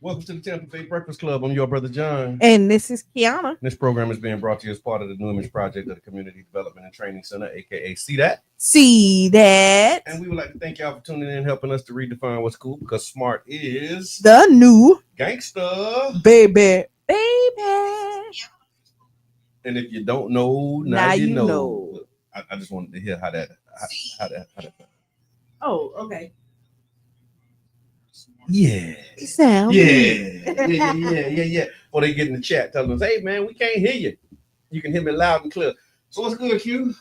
Welcome to the Tampa Bay Breakfast Club. I'm your brother John. And this is Qiana. This program is being brought to you as part of the New Image Project of the Community Development and Training Center, aka See That. See that. And we would like to thank y'all for tuning in, helping us to redefine what's cool, because smart is the new gangster. Baby. And if you don't know, now you know. I just wanted to hear how that. Oh, okay. Yeah. It sounds Yeah. Or they get in the chat telling us, hey man, we can't hear you. You can hear me loud and clear. So what's good, Q?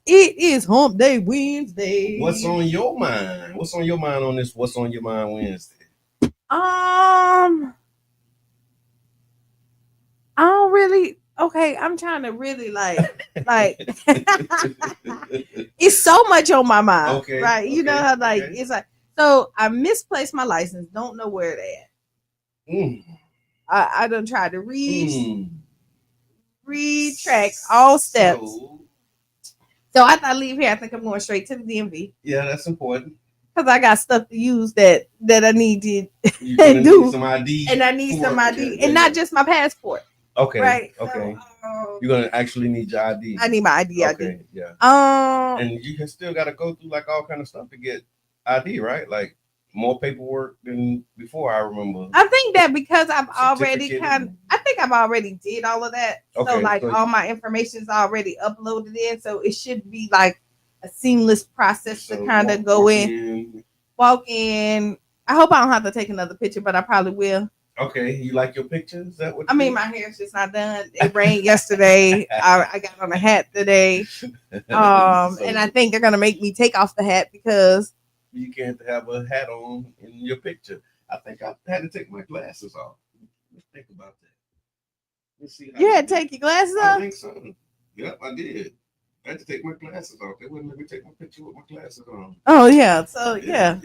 It is Hump Day Wednesday. What's on your mind? What's on your mind on this What's on Your Mind Wednesday? I don't really. Okay, I'm trying to really like it's so much on my mind. Okay, right? You know how it's like. So I misplaced my license. Don't know where it at. I done tried to retrack all steps. So I thought leave here. I think I'm going straight to the DMV. Yeah, that's important. Because I got stuff to use that I need to do. Need some ID. And I need some ID. And not just my passport. Okay. Right. Okay. So, you're gonna actually need your ID. I need my ID. Okay. Yeah. And you can still gotta go through like all kind of stuff to get ID, right? Like more paperwork than before. I remember. I think that because I've already I've already did all of that. Okay, so like all my information is already uploaded in, so it should be like a seamless process to kind of go walk in. I hope I don't have to take another picture, but I probably will. Okay, you like your picture? Is that what? I mean, my hair's just not done. It rained yesterday. I got on a hat today, and I think they're gonna make me take off the hat because you can't have a hat on in your picture. I think I had to take my glasses off. Let's think about that. Let's see. You had to take your glasses off? I think so. Yep, I did. I had to take my glasses off. They wouldn't let me take my picture with my glasses on. Oh yeah. So yeah.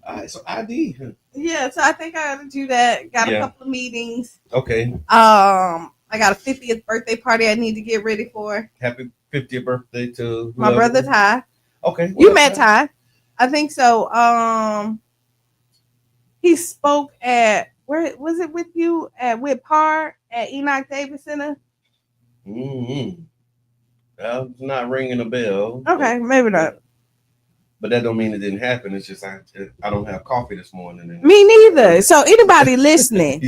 All right, so ID. Yeah, so I think I gotta do that. Got a couple of meetings. Okay. I got a 50th birthday party I need to get ready for. Happy 50th birthday to whoever. My brother Ty. Okay. You met Ty. I think so. He spoke at where was it with you with Par at Enoch Davis Center? Well, it's not ringing a bell. Okay, maybe not. But that don't mean it didn't happen. It's just I don't have coffee this morning. Me neither. So anybody listening,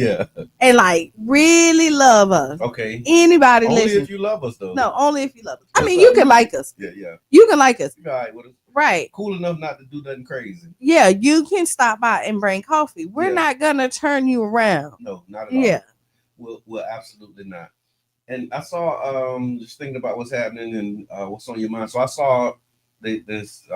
and like really love us. Okay. Anybody only listening? If you love us though. No, only if you love us. I mean, you can like us. Yeah. You can like us. All right. Well, right. Cool enough not to do nothing crazy. Yeah, you can stop by and bring coffee. We're not gonna turn you around. No, not at all. Yeah. We'll absolutely not. And I saw just thinking about what's happening and what's on your mind. So I saw this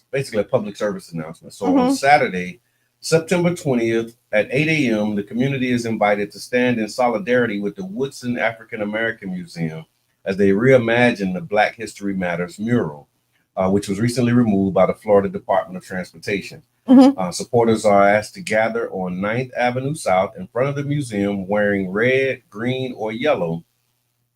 basically a public service announcement. So on Saturday, September 20th at 8 a.m., the community is invited to stand in solidarity with the Woodson African American Museum as they reimagine the Black History Matters mural, which was recently removed by the Florida Department of Transportation. Supporters are asked to gather on 9th Avenue South in front of the museum wearing red, green, or yellow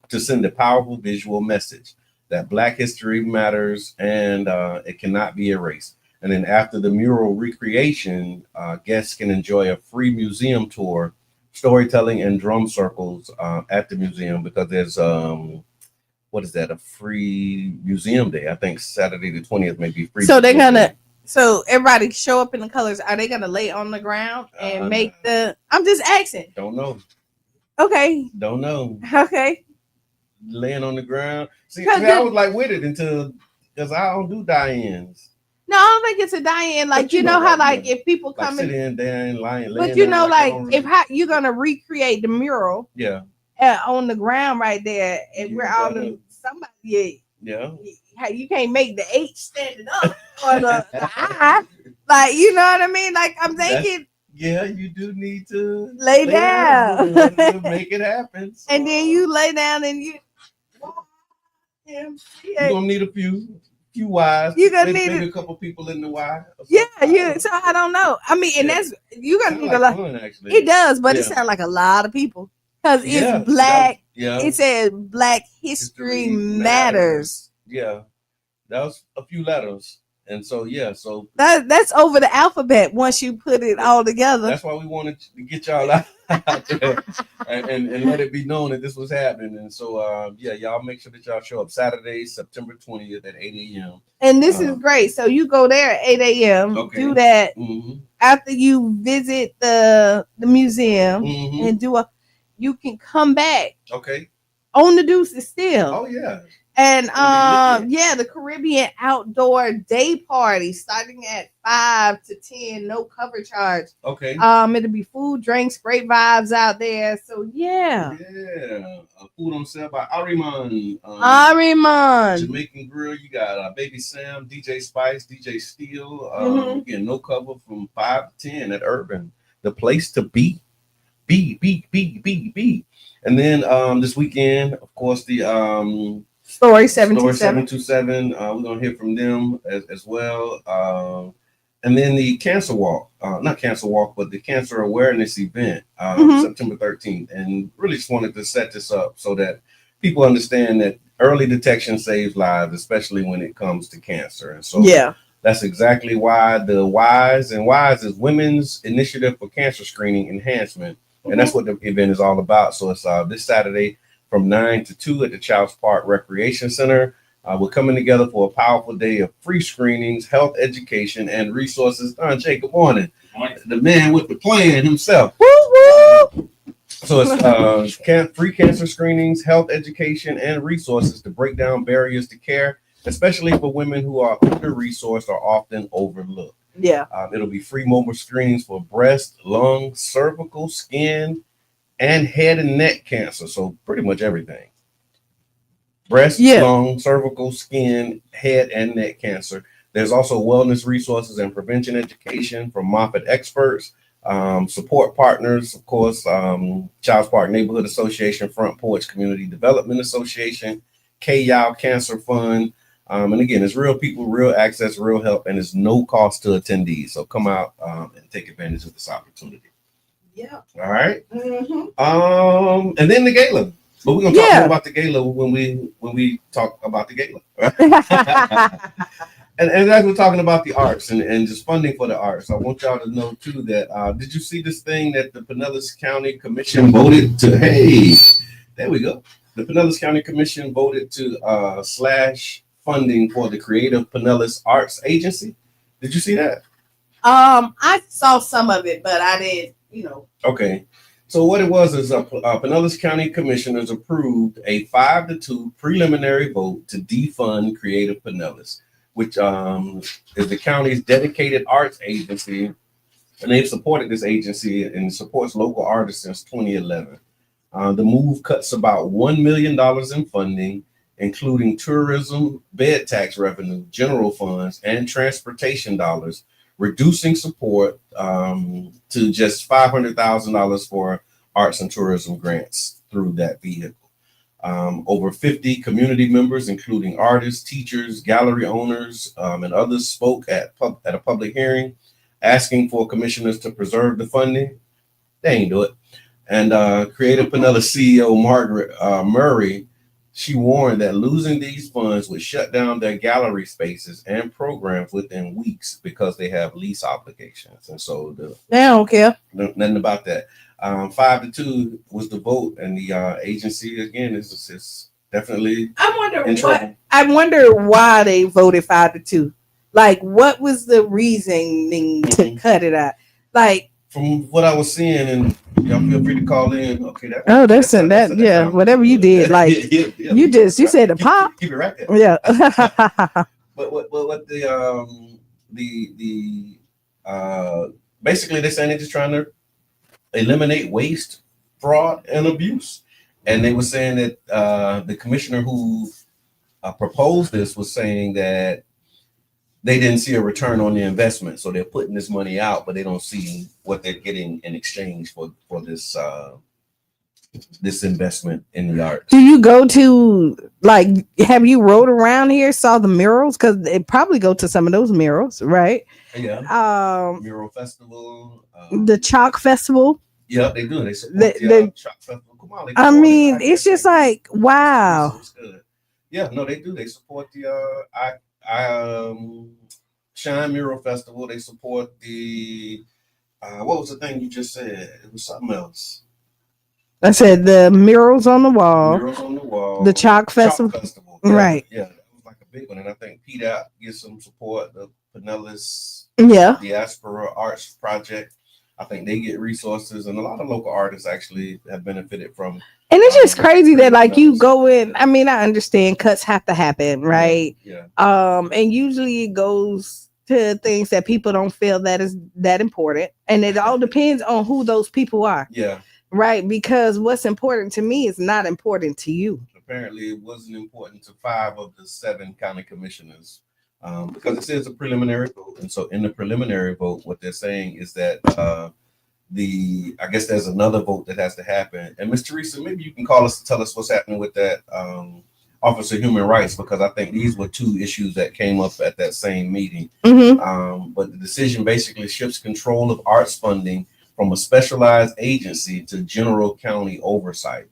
to send a powerful visual message that Black history matters and it cannot be erased. And then after the mural recreation, guests can enjoy a free museum tour, storytelling, and drum circles at the museum because there's a free museum day. I think Saturday the 20th may be free. So they're gonna. So everybody show up in the colors. Are they gonna lay on the ground and make the? I'm just asking. Don't know. Okay. Don't know. Okay. Laying on the ground. See, I was like with it because I don't do die-ins. No, I don't think it's a die-in. Like you know how like if people come like in there and lying. But you know, like if you're gonna recreate the mural. Yeah. On the ground right there, and we're all in somebody. Yeah. You can't make the H standing up or the I. Like you know what I mean? Like I'm thinking. Yeah, you do need to lay down to make it happen. So. And then you lay down and you. You're gonna need a few wires. You're gonna need maybe a couple people in the wire. Yeah. So I don't know. I mean, and that's you're gonna need a lot. Fun, actually. It does, but it sounds like a lot of people because it's Black. It says Black History Matters. Yeah, that was a few letters. And so so that's over the alphabet once you put it all together. That's why we wanted to get y'all out there and let it be known that this was happening. And so y'all make sure that y'all show up Saturday, September 20th at 8 a.m. And this is great. So you go there at 8 a.m. Okay. Do that after you visit the museum and you can come back. Okay. On the Deuces still. Oh yeah. And the Caribbean outdoor day party starting at 5 to 10, no cover charge. Okay. It'll be food, drinks, great vibes out there. So yeah. Yeah. Food on sale by Ariman. Jamaican Grill. You got Baby Sam, DJ Spice, DJ Steel. Again, no cover from 5 to 10 at Urban. The place to be. Be. And then this weekend, of course, the S.T.O.R.Y 727. S.T.O.R.Y 727. We're gonna hear from them as well. And then the Cancer Walk, not Cancer Walk, but the Cancer Awareness event, September 13th. And really just wanted to set this up so that people understand that early detection saves lives, especially when it comes to cancer. And so that's exactly why the WISE, and WISE is Women's Initiative for Cancer Screening Enhancement. And that's what the event is all about. So it's this Saturday from 9 to 2 at the S.T.O.R.Y Recreation Center. We're coming together for a powerful day of free screenings, health education, and resources. Don Jay, good morning. The man with the plan himself. Woo-woo! So it's free cancer screenings, health education, and resources to break down barriers to care, especially for women who are under-resourced or often overlooked. Yeah. It'll be free mobile screenings for breast, lung, cervical, skin, and head and neck cancer. So pretty much everything. Breast, lung, cervical, skin, head, and neck cancer. There's also wellness resources and prevention education from Moffitt experts, support partners, of course, Childs Park Neighborhood Association, Front Porch Community Development Association, K-Yow Cancer Fund. And again, it's real people, real access, real help, and it's no cost to attendees. So come out and take advantage of this opportunity. Yeah. All right. And then the gala. But we're gonna talk more about the gala when we talk about the gala. and as we're talking about the arts and just funding for the arts, I want y'all to know too that did you see this thing that the Pinellas County Commission voted to? Hey, there we go. The Pinellas County Commission voted to slash funding for the Creative Pinellas Arts Agency. Did you see that? I saw some of it, but I didn't, Okay. So what it was is Pinellas County Commissioners approved a 5-2 preliminary vote to defund Creative Pinellas, which is the county's dedicated arts agency, and they've supported this agency and supports local artists since 2011. The move cuts about $1 million in funding, including tourism, bed tax revenue, general funds, and transportation dollars, reducing support to just $500,000 for arts and tourism grants through that vehicle. Over 50 community members, including artists, teachers, gallery owners, and others, spoke at a public hearing asking for commissioners to preserve the funding. They ain't do it. And Creative Pinellas CEO Margaret Murray, she warned that losing these funds would shut down their gallery spaces and programs within weeks because they have lease obligations. And so they don't care. Nothing about that. 5-2 was the vote, and the agency again is definitely I wonder why they voted 5-2. Like, what was the reasoning to cut it out? Like, from what I was seeing, and y'all feel free to call in. Okay, whatever you did, like you said the pop. Keep it right there. Yeah. But what basically they're saying they're just trying to eliminate waste, fraud, and abuse. And they were saying that the commissioner who proposed this was saying that they didn't see a return on the investment. So they're putting this money out, but they don't see what they're getting in exchange for this this investment in the arts. Do you go to, like, have you rode around here, saw the murals? Because they probably go to some of those murals, right? Yeah. Mural festival. The Chalk Festival. Yeah, they do. They support the Chalk Festival. Come on, I mean, it's just like, wow. It's good. Yeah, no, they do. They support the Shine Mural Festival. They support the what was the thing you just said? It was something else. I said the murals on the wall. Murals on the wall. The Chalk Festival. Chalk Festival. Yeah, right. Yeah, that was like a big one. And I think PDOT gets some support. The Pinellas Diaspora Arts Project. I think they get resources, and a lot of local artists actually have benefited from. And it's just crazy that like you go in. I mean, I understand cuts have to happen, right? Yeah. And usually it goes to things that people don't feel that is that important, and it all depends on who those people are. Yeah. Right, because what's important to me is not important to you. Apparently, it wasn't important to 5 of the 7 county commissioners. Because it says a preliminary vote, and so in the preliminary vote, what they're saying is that I guess there's another vote that has to happen. And Ms. Teresa, maybe you can call us to tell us what's happening with that Office of Human Rights, because I think these were 2 issues that came up at that same meeting. But the decision basically shifts control of arts funding from a specialized agency to general county oversight,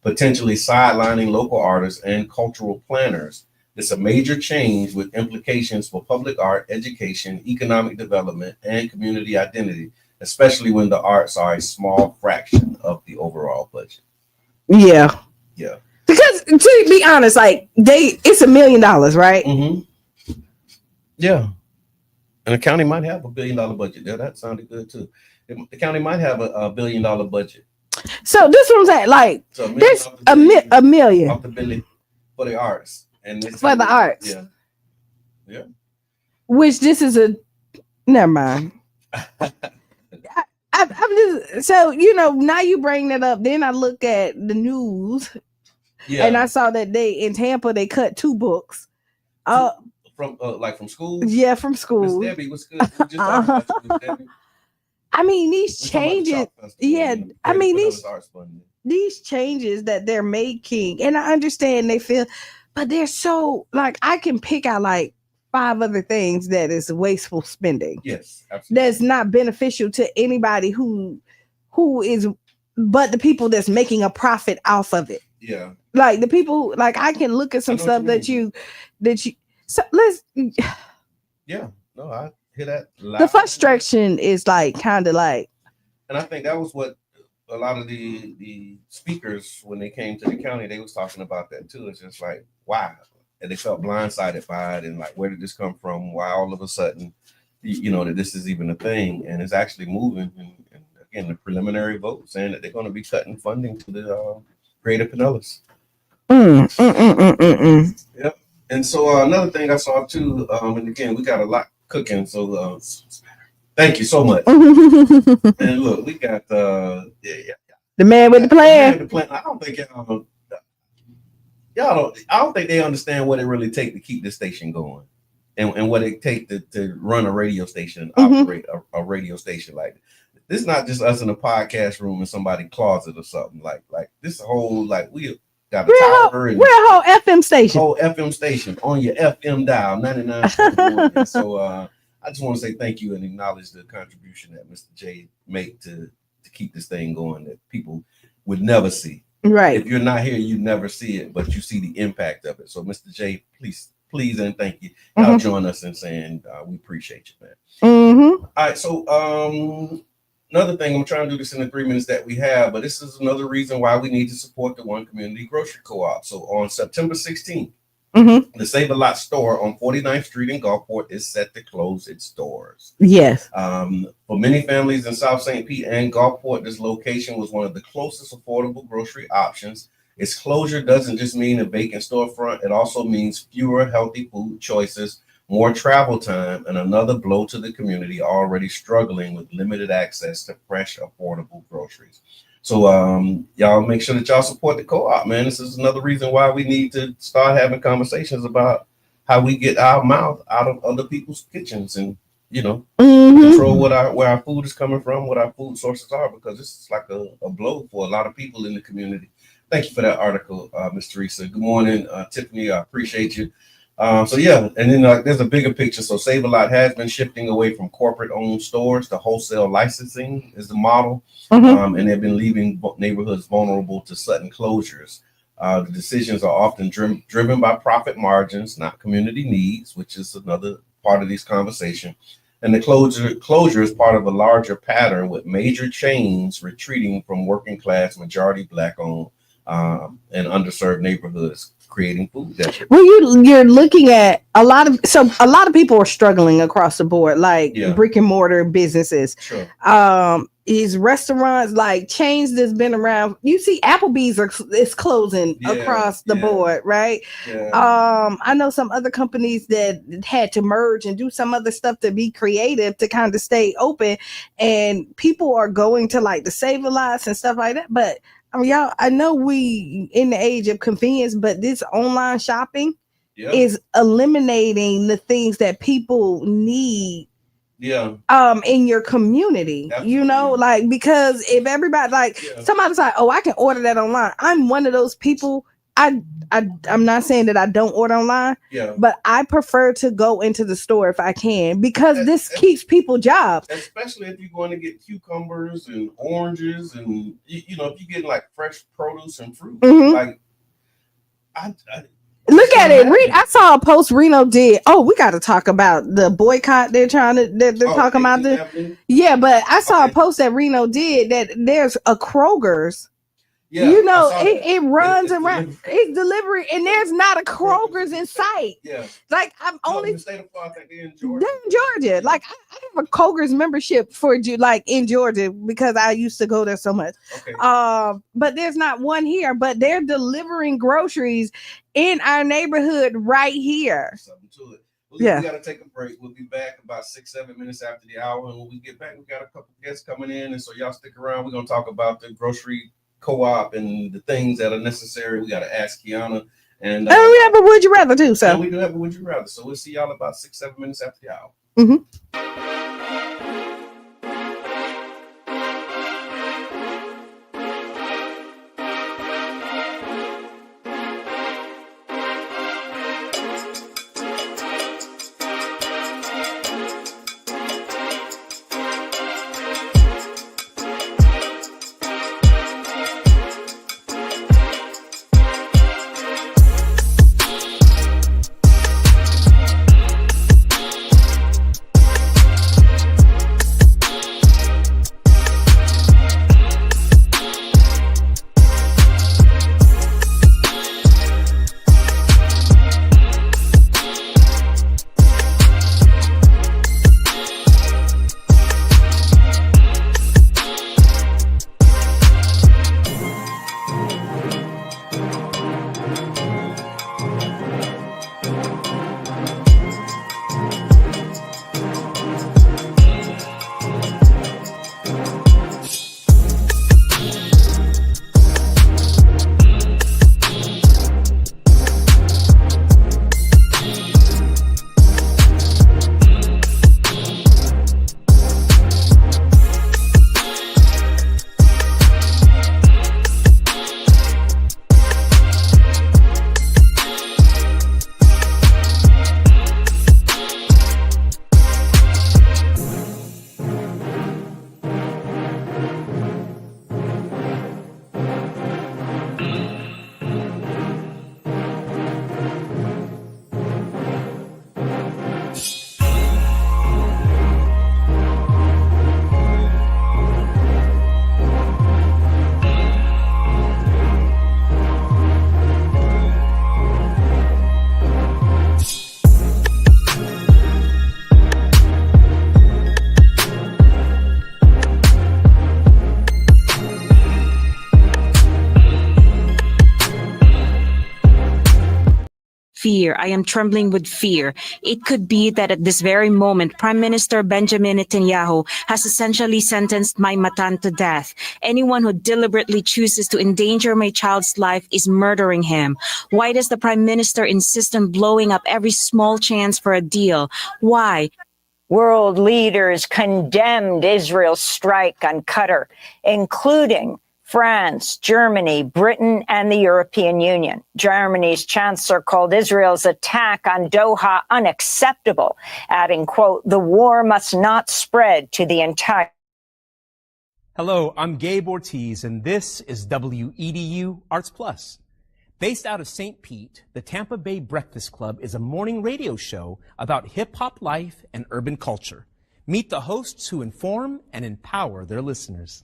potentially sidelining local artists and cultural planners. It's a major change with implications for public art, education, economic development, and community identity, especially when the arts are a small fraction of the overall budget. Yeah. Yeah. Because to be honest, like it's $1 million, right? Mm-hmm. Yeah. And the county might have $1 billion budget. Yeah, that sounded good too. The county might have a $1 billion budget. So this one's at like so there's a million off the billion for the arts. And for the arts. Yeah. Yeah. Which this is never mind. I'm just so now you bring that up. Then I look at the news, and I saw that in Tampa they cut 2 books. From schools. Yeah, from schools. Miss Debbie, what's good? We just talked about you, Miss Debbie. I mean these changes. Yeah, I mean these changes that they're making, and I understand they feel. But they're so like I can pick out like 5 other things that is wasteful spending. Yes, absolutely. That's not beneficial to anybody who is, but the people that's making a profit off of it. Yeah. Like the people, like I can look at some stuff that you. So let's. Yeah. No, I hear that. The frustration is like kind of like. And I think that was what. A lot of the speakers, when they came to the county, they was talking about that too. It's just like, why? And they felt blindsided by it, and like, where did this come from? Why all of a sudden, that this is even a thing, and it's actually moving. And again, the preliminary vote saying that they're going to be cutting funding to the Greater Pinellas. Yep. And so another thing I saw too, and again, we got a lot cooking, so. Thank you so much. And look, we got the man with the plan. I don't think I don't think they understand what it really takes to keep this station going, and what it takes to run a radio station, operate a radio station like this. Is not just us in a podcast room in somebody's closet or something like this whole like we got a tower and we're a whole FM station. Whole FM station on your FM dial 99.1. So I just want to say thank you and acknowledge the contribution that Mr. J made to keep this thing going that people would never see. Right. If you're not here, you never see it, but you see the impact of it. So, Mr. J, please and thank you. Y'all join us in saying we appreciate you, man. All right. So, another thing, I'm trying to do this in the 3 minutes that we have, but this is another reason why we need to support the One Community Grocery Co-op. So, on September 16th, the Save a Lot store on 49th Street in Gulfport is set to close its doors. Yes. For many families in South St. Pete and Gulfport, this location was one of the closest affordable grocery options. Its closure doesn't just mean a vacant storefront. It also means fewer healthy food choices, more travel time, and another blow to the community already struggling with limited access to fresh, affordable groceries. So y'all make sure that y'all support the co-op, man. This is another reason why we need to start having conversations about how we get our mouth out of other people's kitchens and, control where our food is coming from, what our food sources are, because this is like a blow for a lot of people in the community. Thank you for that article, Ms. Teresa. Good morning, Tiffany. I appreciate you. And then there's a bigger picture. So Save a Lot has been shifting away from corporate-owned stores to wholesale licensing is the model, and they've been leaving neighborhoods vulnerable to sudden closures. The decisions are often driven by profit margins, not community needs, which is another part of these conversations. And the closure is part of a larger pattern with major chains retreating from working class, majority Black owned and underserved neighborhoods, creating food deserts. Well, you're looking at a lot of people are struggling across the board, like brick and mortar businesses. Sure. Is restaurants like chains that's been around. You see, Applebee's is closing across the board, right? Yeah. I know some other companies that had to merge and do some other stuff to be creative to kind of stay open, and people are going to like the Save-A-Lots and stuff like that. But I mean, y'all, I know we in the age of convenience, but this online shopping is eliminating the things that people need. In your community. Absolutely. You know, like, because if everybody like somebody's like, oh, I can order that online. I'm one of those people. I'm not saying that I don't order online, but I prefer to go into the store if I can, because this keeps people jobs. Especially if you're going to get cucumbers and oranges and you know, if you're getting like fresh produce and fruit. Like I look at it. I saw a post Reno did. Oh, we got to talk about the boycott they're talking about. But I saw a post that Reno did that there's a Kroger's. Yeah, you know, it runs around. It's delivery, and there's not a Kroger's in sight. Yeah, like I'm only in the state of Florida, in Georgia. They're in Georgia. Like I have a Kroger's membership for like in Georgia because I used to go there so much. Okay. But there's not one here. But they're delivering groceries in our neighborhood right here. Something to it. Well, we got to take a break. We'll be back about 6-7 minutes after the hour, and when we get back, we got a couple guests coming in, and so y'all stick around. We're gonna talk about the grocery co-op and the things that are necessary. We got to ask Qiana, and we have a would you rather too. So we do have a would you rather. So we'll see y'all about 6-7 minutes after the hour. Fear. I am trembling with fear. It could be that at this very moment, Prime Minister Benjamin Netanyahu has essentially sentenced my matan to death. Anyone who deliberately chooses to endanger my child's life is murdering him. Why does the Prime Minister insist on blowing up every small chance for a deal? Why? World leaders condemned Israel's strike on Qatar, including France, Germany, Britain, and the European Union. Germany's chancellor called Israel's attack on Doha unacceptable, adding, quote, "The war must not spread to the entire..." Hello, I'm Gabe Ortiz, and this is WEDU Arts Plus. Based out of St. Pete, the Tampa Bay Breakfast Club is a morning radio show about hip-hop life and urban culture. Meet the hosts who inform and empower their listeners.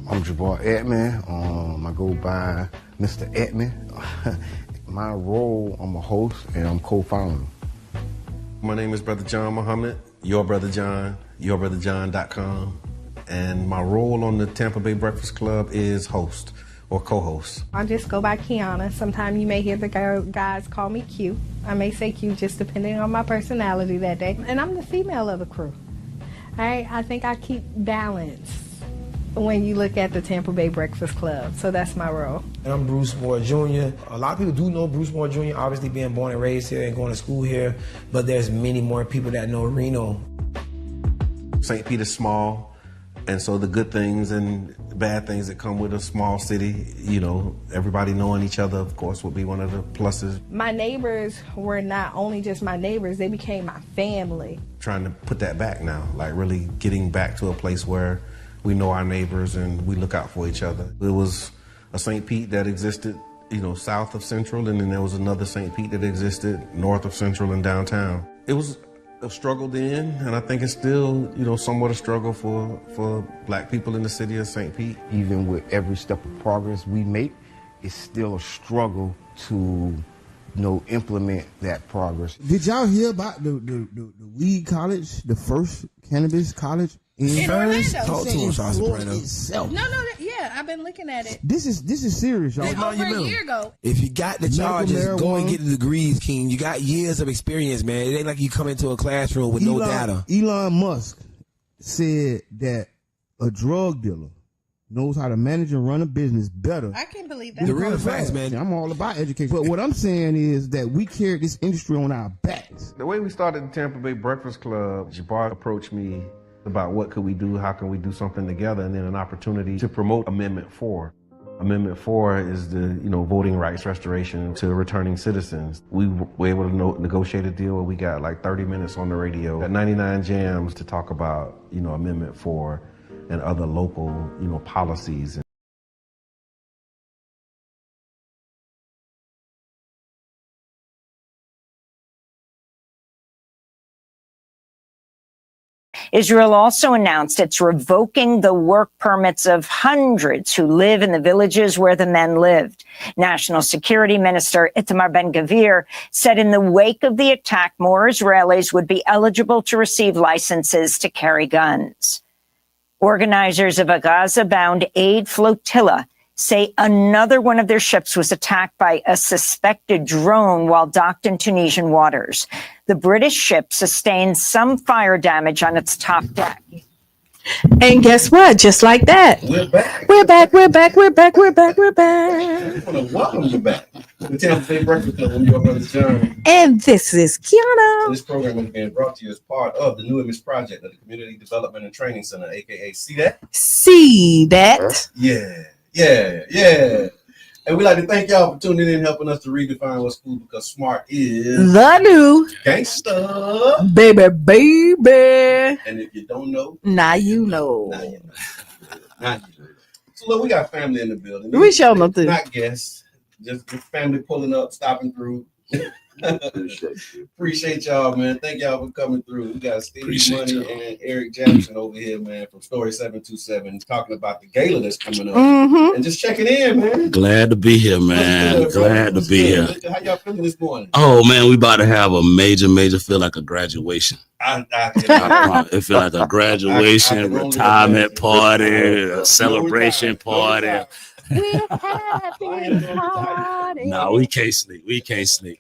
I'm Jabbar Edmond. I go by Mr. Edmond. My role, I'm a host and I'm co-founder. My name is Brother John Muhammad, Your Brother John, YourBrotherJohn.com. And my role on the Tampa Bay Breakfast Club is host or co-host. I just go by Qiana. Sometimes you may hear the guys call me Q. I may say Q just depending on my personality that day. And I'm the female of the crew. I think I keep balance when you look at the Tampa Bay Breakfast Club. So that's my role. And I'm Bruce Moore Jr. A lot of people do know Bruce Moore Jr., obviously being born and raised here and going to school here, but there's many more people that know Reno. St. Pete is small, and so the good things and bad things that come with a small city, you know, everybody knowing each other, of course, would be one of the pluses. My neighbors were not only just my neighbors, they became my family. Trying to put that back now, like really getting back to a place where we know our neighbors and we look out for each other. It was a St. Pete that existed, you know, south of Central, and then there was another St. Pete that existed north of Central and downtown. It was a struggle then, and I think it's still, you know, somewhat a struggle for black people in the city of St. Pete. Even with every step of progress we make, it's still a struggle to, implement that progress. Did y'all hear about the weed college, the first cannabis college in Orlando? Talk to us, Soprano. No, yeah, I've been looking at it. This is serious, y'all. Over a year ago. If you got the charges, go and get the degrees, King. You got years of experience, man. It ain't like you come into a classroom with no data. Elon Musk said that a drug dealer knows how to manage and run a business better. I can't believe that. The real facts, man. I'm all about education. But what I'm saying is that we carry this industry on our backs. The way we started the Tampa Bay Breakfast Club, Jabbar approached me about what could we do, how can we do something together, and then an opportunity to promote Amendment 4. Amendment 4 is the, voting rights restoration to returning citizens. We were able to negotiate a deal where we got like 30 minutes on the radio at 99 Jams to talk about, Amendment 4 and other local, policies. Israel also announced it's revoking the work permits of hundreds who live in the villages where the men lived. National Security Minister Itamar Ben-Gvir said in the wake of the attack, more Israelis would be eligible to receive licenses to carry guns. Organizers of a Gaza-bound aid flotilla say another one of their ships was attacked by a suspected drone while docked in Tunisian waters. The British ship sustained some fire damage on its top deck. And guess what? Just like that. We're back. We're back. We're back. We're back. We're back. We're I back. just want to welcome you back to the Tampa Bay Breakfast Club with Your Brother John. And this is Qiana. This program is being brought to you as part of the New Image Project of the Community Development and Training Center, aka See That? See that? Yeah. And we'd like to thank y'all for tuning in and helping us to redefine what school, because smart is The new gangsta. baby. And if you don't know, Now you know. now you know. Now you know. So look, we got family in the building. We show them too. Not guests, just family pulling up, stopping through. Appreciate y'all, man. Thank y'all for coming through. We got Stevie Money and Eric Jackson over here, man, from Story 727, talking about the gala that's coming up and just checking in, man. Glad to be here, man. Glad to be here. How y'all feeling this morning? Oh man, we about to have a major feel like a graduation. It feel like a graduation, retirement party, a celebration party. No, we can't sleep.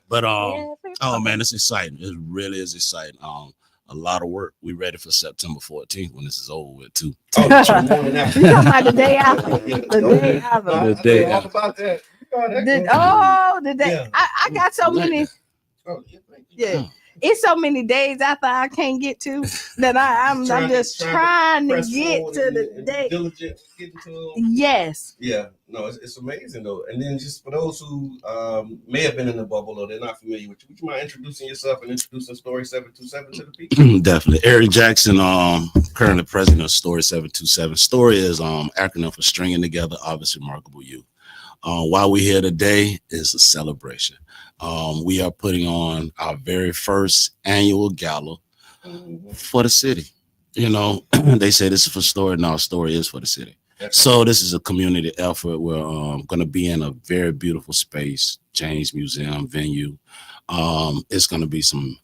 But oh man, it's exciting. It really is exciting. A lot of work. We ready for September 14th when this is over with too. You talking about the day after? The day after. The day All about that. The day. I got so many. Oh, yeah, thank you. Yeah. It's so many days after I can't get to that I'm just trying to get to the day. Diligent getting to Yes. Yeah. No, it's amazing though. And then just for those who may have been in the bubble or they're not familiar with you, would you mind introducing yourself and introducing Story 727 to the people? Definitely. Eric Jackson, currently president of Story 727. Story is acronym for Stringing Together Obviously Remarkable Youth. Why we're here today is a celebration. We are putting on our very first annual gala for the city. You know, they say this is for Story. No, Story is for the city. So this is a community effort. We're going to be in a very beautiful space, James Museum venue. It's going to be some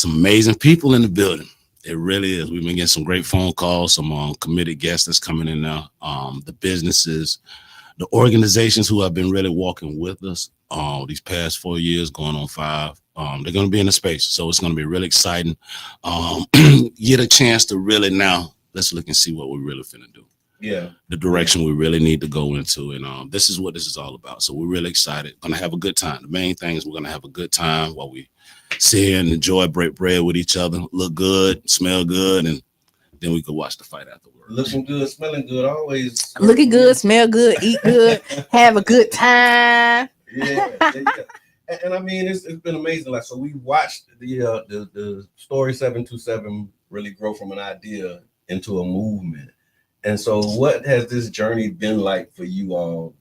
amazing people in the building. It really is. We've been getting some great phone calls, some committed guests that's coming in now. The businesses, the organizations who have been really walking with us these past 4 years, going on 5, they're going to be in the space. So it's going to be really exciting. Get a chance to really now, let's look and see what we're really finna do. Yeah. The direction we really need to go into. And this is what this is all about. So we're really excited. Going to have a good time. The main thing is we're going to have a good time while we sit here and enjoy, break bread with each other, look good, smell good, and then we could watch the fight afterwards. Looking good, smelling good, always. Looking good, smell good, eat good, have a good time. Yeah. And I mean, it's been amazing. Like, so we watched the Story 727 really grow from an idea into a movement. And so what has this journey been like for you all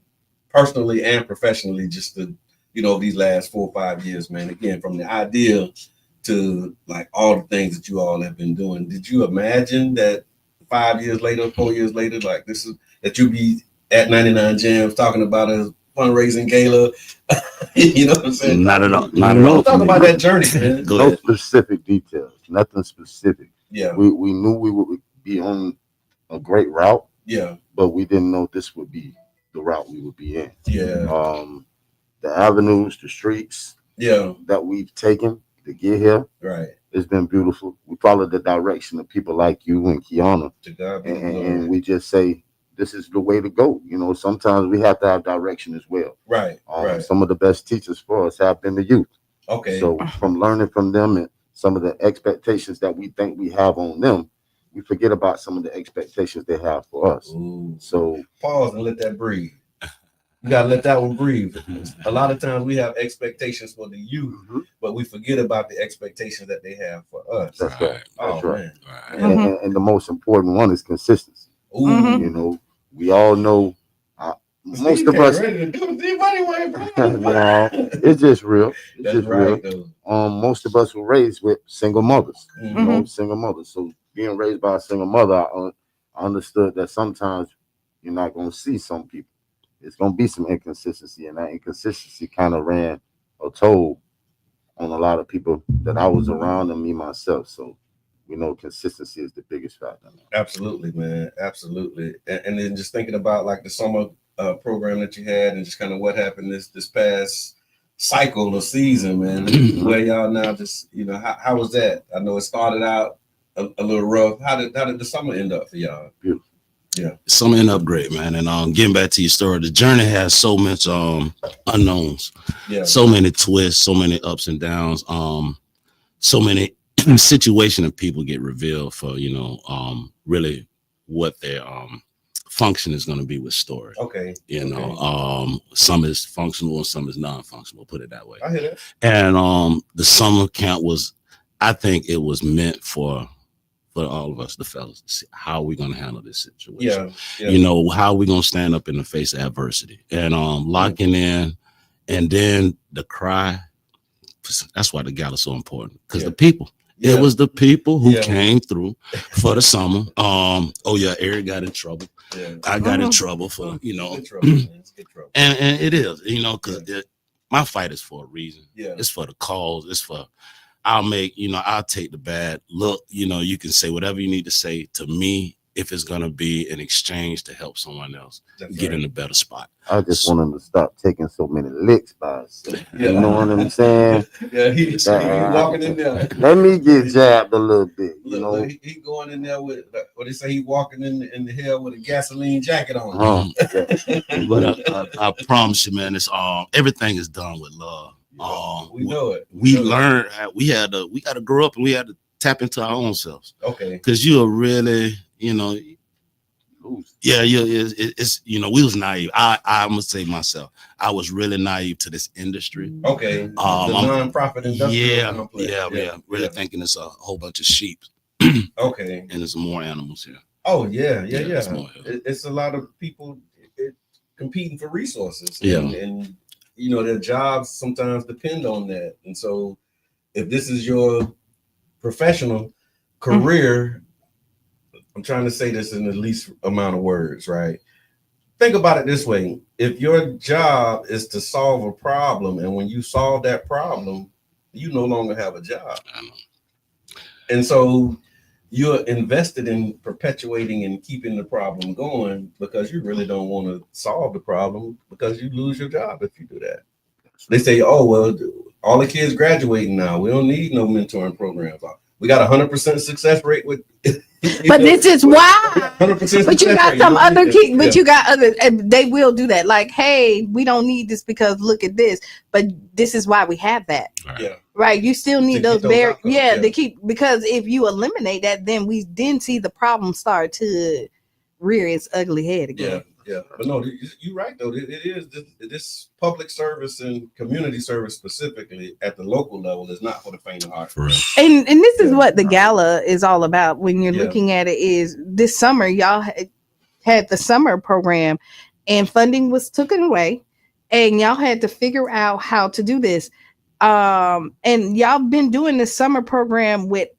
personally and professionally, just to, these last 4 or 5 years, man? Again, from the idea to like all the things that you all have been doing. Did you imagine that 5 years later, 4 years later, like this is that you'd be at 99 Jams talking about a fundraising gala? You know what I'm saying? Not at all. Not at all. Talk about that journey, man. No specific details, nothing specific. Yeah. We knew we would be on a great route. Yeah. But we didn't know this would be the route we would be in. Yeah. The avenues, the streets that we've taken to get here. Right. It's been beautiful. We follow the direction of people like you and Qiana. And we just say, this is the way to go. Sometimes we have to have direction as well. Right. Right. Some of the best teachers for us have been the youth. Okay. So from learning from them and some of the expectations that we think we have on them, we forget about some of the expectations they have for us. Ooh. So pause and let that breathe. You gotta let that one breathe. A lot of times we have expectations for the youth, but we forget about the expectations that they have for us. That's right. Oh, right. Man. And the most important one is consistency. Ooh. We all know most of us. No, it's just real. It's just real. Though. Most of us were raised with single mothers. Single mothers. So being raised by a single mother, I understood that sometimes you're not going to see some people. It's going to be some inconsistency, and that inconsistency kind of ran a toll on a lot of people that I was around and me myself. So we know consistency is the biggest factor. Absolutely, man. Absolutely. And then just thinking about like the summer program that you had and just kind of what happened this past cycle or season, man. Where y'all now just, how was that? I know it started out a little rough. How did the summer end up for y'all? Beautiful. Yeah. Summer ended up great, man. And getting back to your story, the journey has so much unknowns, so many twists, so many ups and downs, so many situations that people get revealed for, really what their function is going to be with Story. Okay. Some is functional and some is non-functional, put it that way. I hear that. And the summer camp was, I think it was meant for all of us, the fellas, to see how we're going to handle this situation. Yeah. How we going to stand up in the face of adversity and locking in, and then the cry. That's why the gala is so important, because the people. Yeah. It was the people who came through for the summer. Eric got in trouble. Yeah. I got in trouble for, Good trouble, man. It's good trouble. And it is, because my fight is for a reason. Yeah. It's for the cause. It's for, I'll take the bad look. You can say whatever you need to say to me if it's going to be an exchange to help someone else get in a better spot. I just want him to stop taking so many licks by himself. You know what I'm saying? Yeah, he's walking in there. Let me get jabbed a little bit. He going in there with what they say. He walking in the hell with a gasoline jacket on. But I promise you, man, it's everything is done with love. We know it. We learned we got to grow up and we had to tap into our own selves. Okay. Because you are really, it's we was naive. I must say myself, I was really naive to this industry. Okay. The nonprofit industrial complex. Really thinking it's a whole bunch of sheep. Okay. And there's more animals here. Oh yeah. It's a lot of people competing for resources. And their jobs sometimes depend on that. And so if this is your professional career, I'm trying to say this in the least amount of words, right? Think about it this way. If your job is to solve a problem, and when you solve that problem, you no longer have a job. I know. And so you're invested in perpetuating and keeping the problem going because you really don't want to solve the problem because you lose your job if you do that. They say, oh, well, all the kids graduating now. We don't need no mentoring programs. We got 100% success rate with. But this is why. 100%. But you got some other kids. But you got others, and they will do that. Like, hey, we don't need this because look at this. But this is why we have that. Yeah. Right. You still need those barriers. Yeah. To keep, because if you eliminate that, then we didn't see the problem start to rear its ugly head again. Yeah. But no, you're right though. It is this public service and community service specifically at the local level is not for the faint of heart. And this is what the gala is all about. When you're looking at it, is this summer y'all had the summer program, and funding was taken away, and y'all had to figure out how to do this. And y'all been doing the summer program without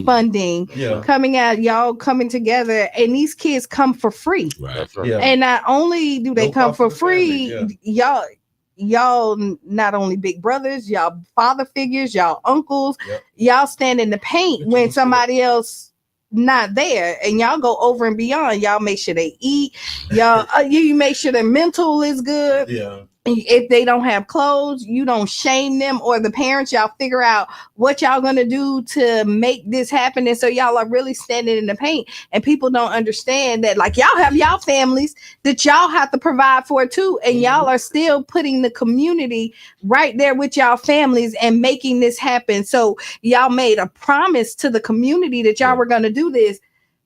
funding coming out, y'all coming together, and these kids come for free. Right. Yeah. And not only do they come for free, y'all not only big brothers, y'all father figures, y'all uncles, y'all stand in the paint when somebody else not there, and y'all go over and beyond. Y'all make sure they eat. Y'all you make sure their mental is good. Yeah. If they don't have clothes, you don't shame them or the parents. Y'all figure out what y'all gonna do to make this happen. And so y'all are really standing in the paint, and people don't understand that, like, y'all have y'all families that y'all have to provide for too, and y'all are still putting the community right there with y'all families and making this happen. So y'all made a promise to the community that y'all were gonna do this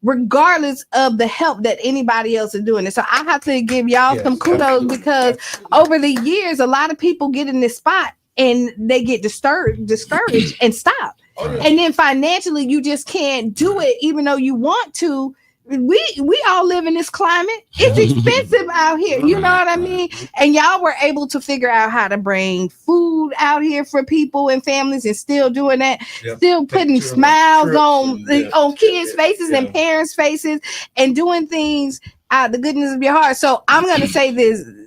regardless of the help that anybody else is doing it. So I have to give y'all some kudos, because over the years, a lot of people get in this spot and they get discouraged and stop. And then financially, you just can't do it, even though you want to. We all live in this climate. It's expensive out here. You know what I mean? And y'all were able to figure out how to bring food out here for people and families, and still doing that, still putting smiles on kids' faces and parents' faces, and doing things out of the goodness of your heart. So I'm gonna say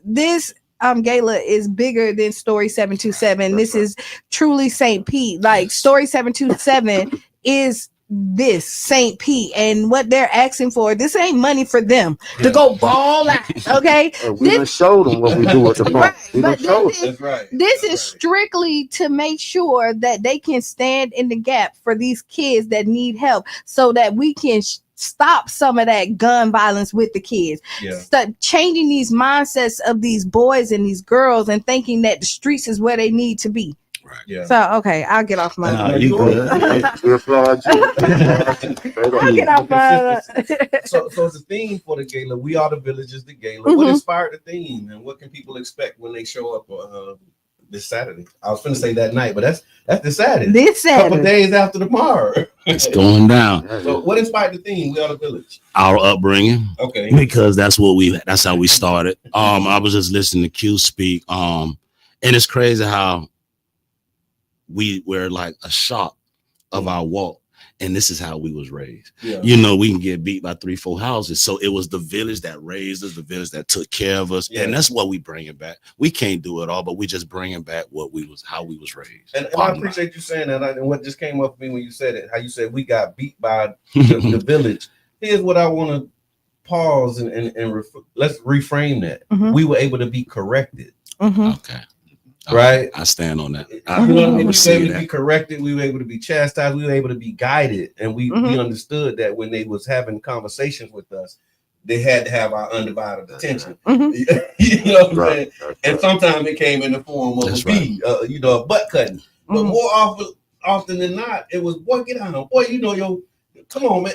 this gala is bigger than S.T.O.R.Y 727. This is truly St. Pete. Like, S.T.O.R.Y 727 is this St. Pete, and what they're asking for, this ain't money for them to go ball out. Okay, we done showed them what we do at the park. This is strictly to make sure that they can stand in the gap for these kids that need help, so that we can stop some of that gun violence with the kids. Stop changing these mindsets of these boys and these girls, and thinking that the streets is where they need to be. Right. Yeah. So okay, I'll get off my. You good? We applaud you. I'll get off my. So the theme for the gala, we are the villages. The gala. What inspired the theme, and what can people expect when they show up this Saturday? I was going to say that night, but that's this Saturday. This Saturday, couple days after tomorrow. It's going down. So what inspired the theme? We are the village. Our upbringing. Okay. Because that's how we started. I was just listening to Q speak. And it's crazy how we were like a shock of our walk, and this is how we was raised. We can get beat by 3-4 houses, so it was the village that raised us, the village that took care of us, and that's what we bringing back. We can't do it all, but we just bringing back how we was raised. And I appreciate you saying that. And what just came up for me when you said it, how you said we got beat by the village. Here's what I want to pause and let's reframe that. We were able to be corrected. Okay. Right, I stand on that. We were able to be corrected. We were able to be chastised. We were able to be guided, and we understood that when they was having conversations with us, they had to have our undivided attention. You know what I'm saying? And sometimes it came in the form of a beating, you know, a butt cutting. But more often than not, it was, boy, get out, boy, you know your. Come on, man.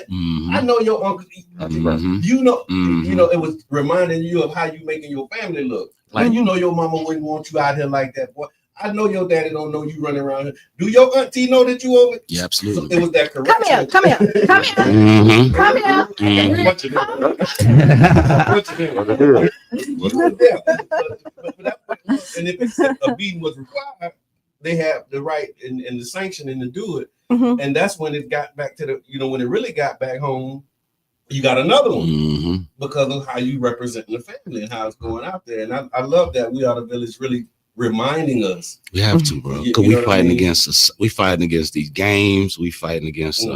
I know your uncle. You know, you know, it was reminding you of how you making your family look. Like you know, your mama wouldn't want you out here like that, boy. I know your daddy don't know you running around here. Do your auntie know that you over? Yeah, absolutely. So it was that correction. Come here. And if a beating was required, they have the right and the sanctioning to do it. And that's when it got back to the, you know, when it really got back home, you got another one because of how you represent the family and how it's going out there. And I love that We Are the Village really reminding us. We have to, bro, because we fighting against these games. We fighting against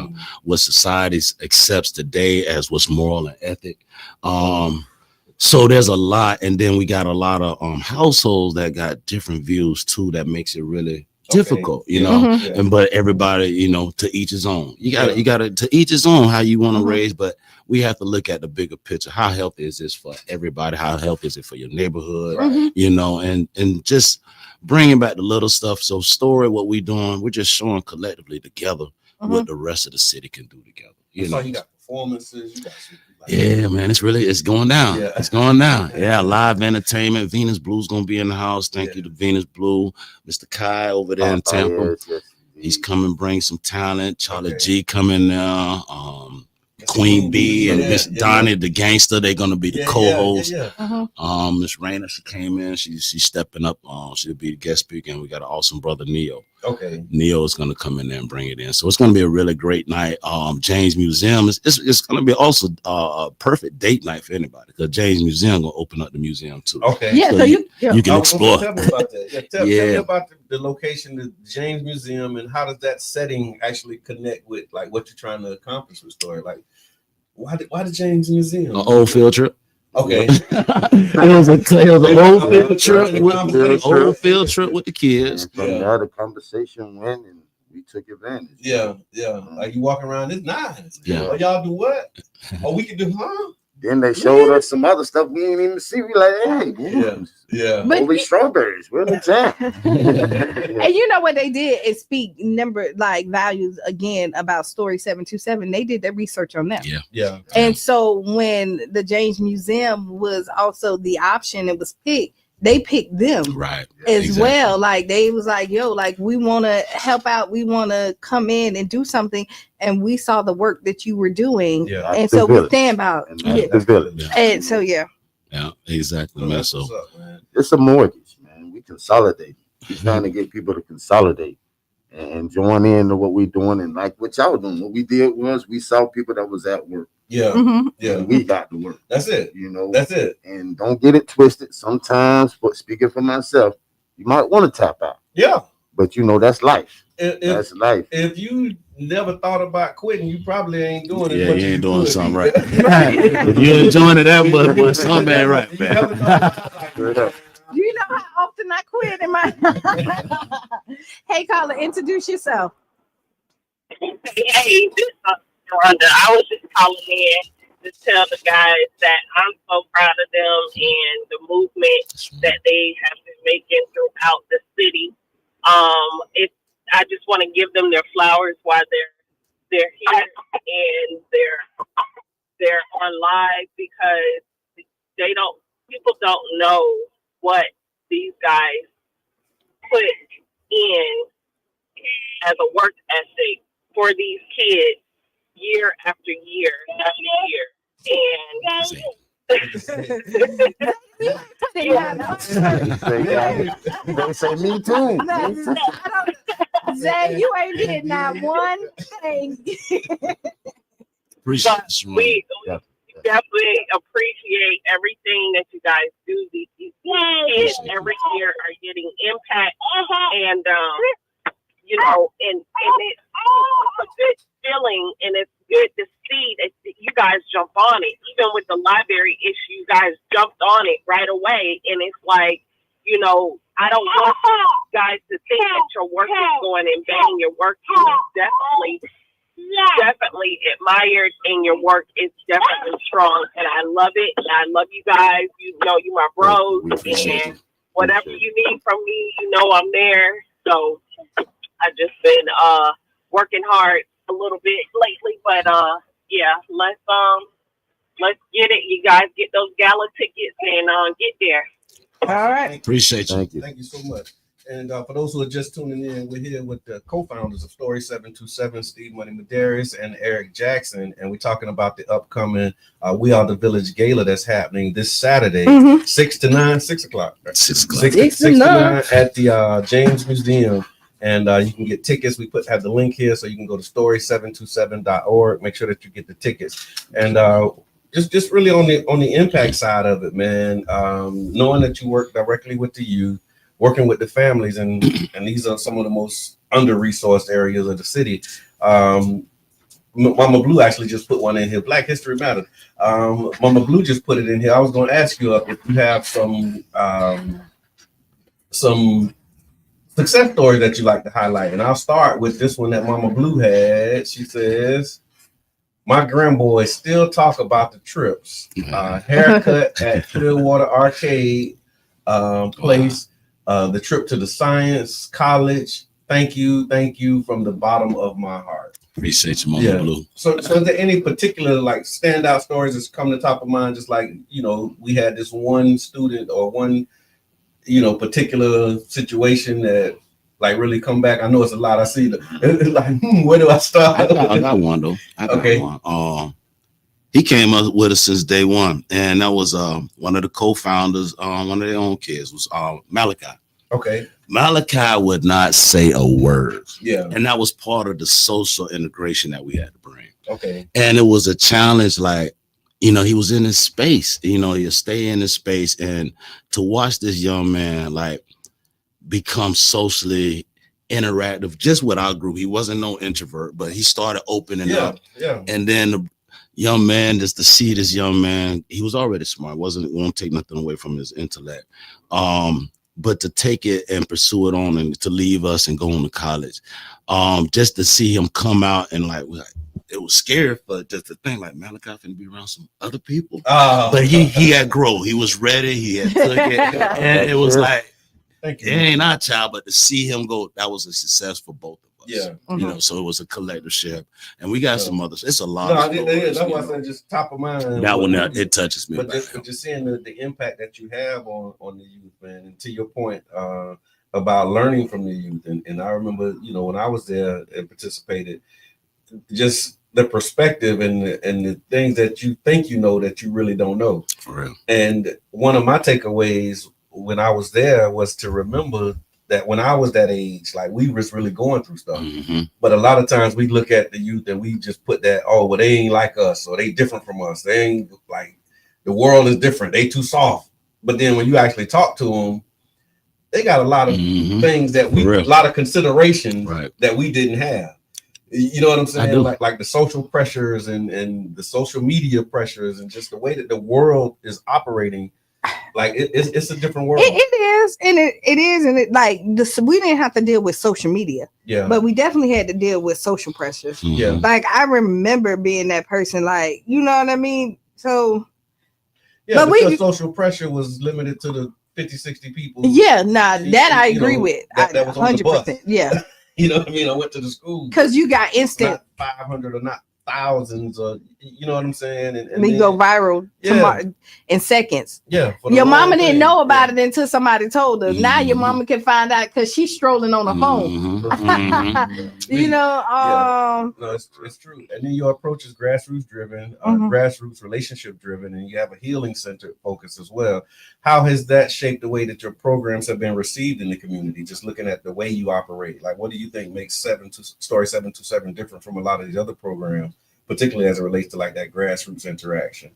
what society accepts today as what's moral and ethic. So there's a lot, and then we got a lot of households that got different views too. That makes it really difficult, you know. And but everybody, you know, to each his own. You gotta to each his own how you want to raise, but we have to look at the bigger picture. How healthy is this for everybody? How healthy is it for your neighborhood? You know, and just bringing back the little stuff. So S.T.O.R.Y, what we doing, we're just showing collectively together what the rest of the city can do together. You know, you got performances, you got some, yeah, man, it's going down. Yeah. It's going down. Yeah, live entertainment. Venus Blue's gonna be in the house. Thank you to Venus Blue, Mr. Kai over there in Tampa. He's coming, bring some talent. Charlie G coming now. Queen B and Miss Donnie, the gangster, they're gonna be the co-host. Miss Raina, she came in. She's stepping up. She'll be the guest speaker, and we got an awesome brother Neo. Neo is gonna come in there and bring it in. So it's gonna be a really great night. James Museum it's gonna be also a perfect date night for anybody because James Museum gonna open up the museum too. So you can explore. Tell me about that. Tell me about the location, the James Museum, and how does that setting actually connect with like what you're trying to accomplish with S.T.O.R.Y? Like, why the James Museum? An old field trip. It was an old field trip with the kids. And from there, the conversation went, and we took advantage. Like you walking around, it's nice. Oh, y'all do what? Oh, we can do, Then they showed us some other stuff we didn't even see. We like, hey, holy strawberries. We're in the jam. And you know what they did is speak values again about S.T.O.R.Y 727. They did their research on them. And so when the James Museum was also the option, it was picked. They picked them as well. Like they was like, yo, like we want to help out. We want to come in and do something. And we saw the work that you were doing. And so we stand about it. And so, Yeah, exactly. Man. So it's a mortgage, man. We consolidate. We're trying to get people to consolidate and join in to what we're doing. And like what y'all doing, what we did was we saw people that was at work. And we got to work. That's it. You know, that's it. And don't get it twisted. Sometimes, but speaking for myself, you might want to tap out. But you know, that's life. That's life. If you never thought about quitting, you probably ain't doing it. Yeah, you ain't doing something right. If you enjoying it that much, boy, something ain't right, man. Do you know how often I quit in my Hey, caller, introduce yourself. Hey, this is Rhonda. I was just calling in to tell the guys that I'm so proud of them and the movement that they have been making throughout the city. I just want to give them their flowers while they're here and they're on live because people don't know what these guys put in as a work ethic for these kids year after year after year. They say me too. Zay, you ain't did not one thing. We definitely appreciate everything that you guys do. These kids every year are getting impact, and you know, and it's a good feeling, and it's good to see that you guys jump on it. Even with the library issue, you guys jumped on it right away, and it's like, you know, I don't want you guys to think that your work is going in vain. Your work is definitely definitely admired, and your work is definitely strong, and I love it. I love you guys. You know, you my bros, and whatever you need from me, you know I'm there. So I just been working hard a little bit lately, but yeah, let's get it. You guys get those gala tickets and get there. All right. Appreciate you. Thank you so much. And for those who are just tuning in, we're here with the co-founders of S.T.O.R.Y 727, Steve Money Medeiros and Eric Jackson, and we're talking about the upcoming We Are the Village Gala that's happening this Saturday, 6 o'clock. 6 o'clock. 6 to 9 at the James Museum. And you can get tickets. We have the link here, so you can go to story727.org. Make sure that you get the tickets. And just really on the impact side of it, man. Knowing that you work directly with the youth, working with the families, and these are some of the most under-resourced areas of the city. Mama Blue actually just put one in here. Black History Matters. Mama Blue just put it in here. I was going to ask you if you have some success stories that you like to highlight, and I'll start with this one that Mama Blue had. She says, "My grandboys still talk about the trips. Haircut at Clearwater Arcade place. The trip to the Science College. Thank you from the bottom of my heart." Appreciate you, Mama Blue. So is there any particular like standout stories that's come to top of mind? Just like, you know, we had this one student or one, you know, particular situation that like really come back. I know it's a lot. I see it's like, where do I start? I got one though. Okay. He came up with us since day one, and that was one of the co-founders. One of their own kids was Malachi. Okay. Malachi would not say a word. Yeah. And that was part of the social integration that we had to bring. Okay. And it was a challenge, like, you know, he was in his space, you know, he'll stay in his space, and to watch this young man like become socially interactive just with our group. He wasn't no introvert, but he started opening up. Yeah. And then the young man, just to see this young man, he was already smart. Won't take nothing away from his intellect. But to take it and pursue it on and to leave us and go on to college, just to see him come out and like it was scary, but just to think like Malachi finna be around some other people. But he had grown. He was ready. He had took it, and it was like, it ain't our child, but to see him go, that was a success for both of us. Yeah. You know, so it was a collectorship, and we got some others. It's a lot. No, it is. That's why I said just top of mind. That one, it touches me. But just seeing the impact that you have on the youth, man, and to your point about learning from the youth, and I remember, you know, when I was there and participated, just the perspective and the things that you think you know that you really don't know. For real. And one of my takeaways when I was there was to remember that when I was that age, like we was really going through stuff. But a lot of times we look at the youth and we just put that, oh, well, they ain't like us, or they different from us. They ain't like, the world is different. They too soft. But then when you actually talk to them, they got a lot of things that a lot of consideration that we didn't have. You know what I'm saying? Like the social pressures and the social media pressures and just the way that the world is operating. Like it's a different world. It is, and it is, and it like this. We didn't have to deal with social media, but we definitely had to deal with social pressures. Yeah, like I remember being that person, like, you know what I mean. So, yeah, but because social pressure was limited to the 50-60 people. Yeah, that I agree with. That was on the bus. Yeah, you know what I mean. I went to the school because you got instant 500 or not thousands, or you know what I'm saying, and we go viral in seconds. Yeah, your mama didn't know about it until somebody told her. Now your mama can find out because she's strolling on her phone. You know, no, it's true. And then your approach is grassroots driven, grassroots relationship driven, and you have a healing center focus as well. How has that shaped the way that your programs have been received in the community? Just looking at the way you operate, like what do you think makes S.T.O.R.Y 727 different from a lot of these other programs, particularly as it relates to like that grassroots interaction?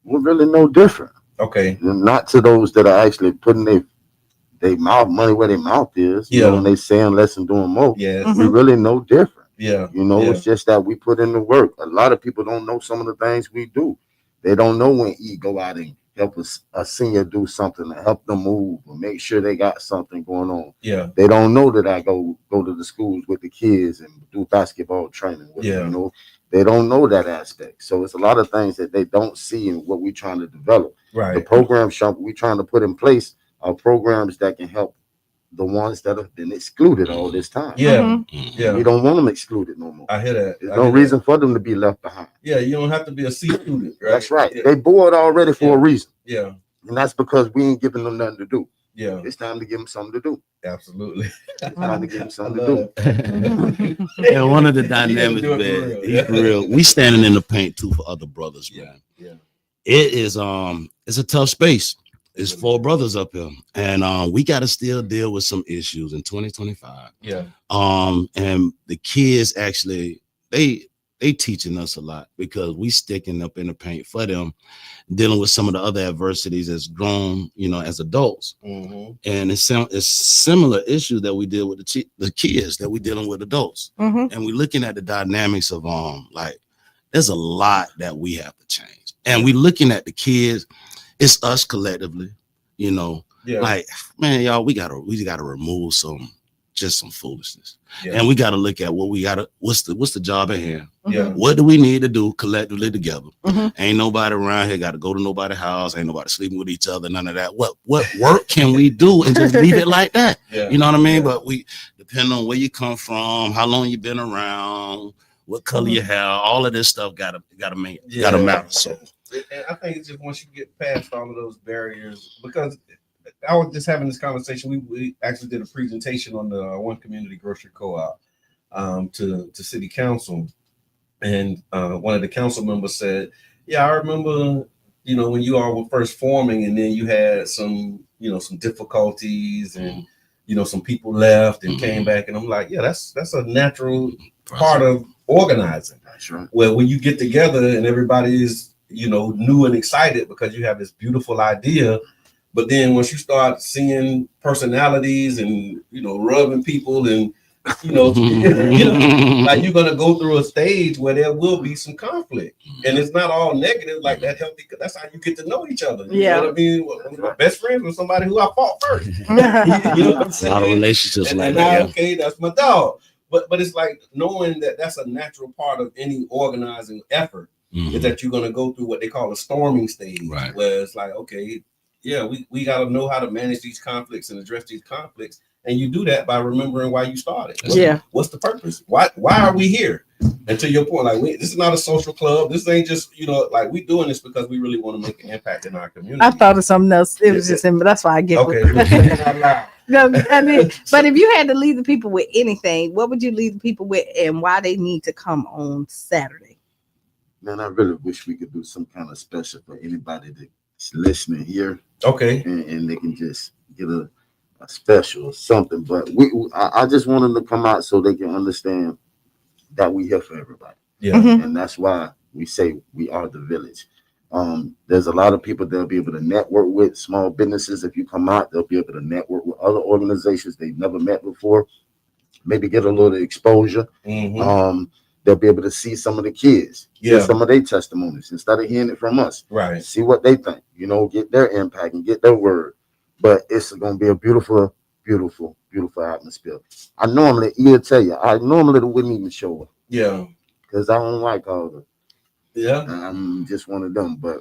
We're really no different. Okay. Not to those that are actually putting their mouth money where their mouth is. You know, when they saying less and doing more. Yeah. We're really no different. Yeah. You know, it's just that we put in the work. A lot of people don't know some of the things we do. They don't know when E go out and help a senior do something to help them move or make sure they got something going on. Yeah. They don't know that I go to the schools with the kids and do basketball training with them, you know. They don't know that aspect. So it's a lot of things that they don't see in what we're trying to develop. Right. The programs we're trying to put in place are programs that can help the ones that have been excluded all this time. Yeah. Yeah. We don't want them excluded no more. I hear that. There's no reason for them to be left behind. Yeah, you don't have to be a C student, right? That's right. Yeah. They bored already for a reason. Yeah. And that's because we ain't giving them nothing to do. Yeah. It's time to give them something to do. Absolutely. It's time to give them something to do. And one of the dynamics, man, for real. We standing in the paint too for other brothers, man. Yeah. It is it's a tough space. It's 4 brothers up here, and we got to still deal with some issues in 2025. Yeah. And the kids actually they teaching us a lot because we sticking up in the paint for them, dealing with some of the other adversities as grown, you know, as adults. Mm-hmm. And it's similar issues that we deal with the kids that we dealing with adults. Mm-hmm. And we're looking at the dynamics of like there's a lot that we have to change, and we looking at the kids. It's us collectively, you know, like, man, y'all, we gotta remove some foolishness. Yeah. And we gotta look at what's the job at hand. Yeah. What do we need to do collectively together? Mm-hmm. Ain't nobody around here got to go to nobody's house. Ain't nobody sleeping with each other. None of that. What work can we do and just leave it like that? Yeah. You know what I mean? But we depend on where you come from, how long you been around, what color you have, all of this stuff gotta matter. So. And I think it's just once you get past all of those barriers, because I was just having this conversation. We actually did a presentation on the One Community Grocery Co-op to city council, and one of the council members said, "Yeah, I remember, you know, when you all were first forming, and then you had some difficulties, and you know, some people left and came back." And I'm like, "Yeah, that's a natural part of organizing. That's right. Well, when you get together and everybody is, you know, new and excited because you have this beautiful idea, but then once you start seeing personalities and, you know, rubbing people and, you know, like you're going to go through a stage where there will be some conflict, and it's not all negative, like that healthy. That's how you get to know each other. You know what I mean? One of my best friends was somebody who I fought first. You know what I'm saying? A lot of relationships and like now, that. okay, that's my dog. But it's like knowing that that's a natural part of any organizing effort. Is that you're going to go through what they call a storming stage, right? Where it's like, okay, yeah, we got to know how to manage these conflicts and address these conflicts, and you do that by remembering why you started. What's the purpose? Why are we here? And to your point, like, this is not a social club. This ain't just, you know, like, we doing this because we really want to make an impact in our community. I thought of something else. It was just him, but that's why I get okay. No, I mean, but if you had to leave the people with anything, what would you leave the people with, and why they need to come on Saturday? Man, I really wish we could do some kind of special for anybody that's listening here. Okay. And they can just get a special or something. But I just want them to come out so they can understand that we here for everybody. Yeah. Mm-hmm. And that's why we say we are the village. There's a lot of people they'll be able to network with, small businesses. If you come out, they'll be able to network with other organizations they've never met before, maybe get a little exposure. Mm-hmm. They'll be able to see some of the kids, hear some of their testimonies instead of hearing it from us. Right. See what they think, you know, get their impact and get their word. But it's going to be a beautiful, beautiful, beautiful atmosphere. I normally wouldn't even show up. Yeah. Because I don't like all the. Yeah. I'm just one of them, but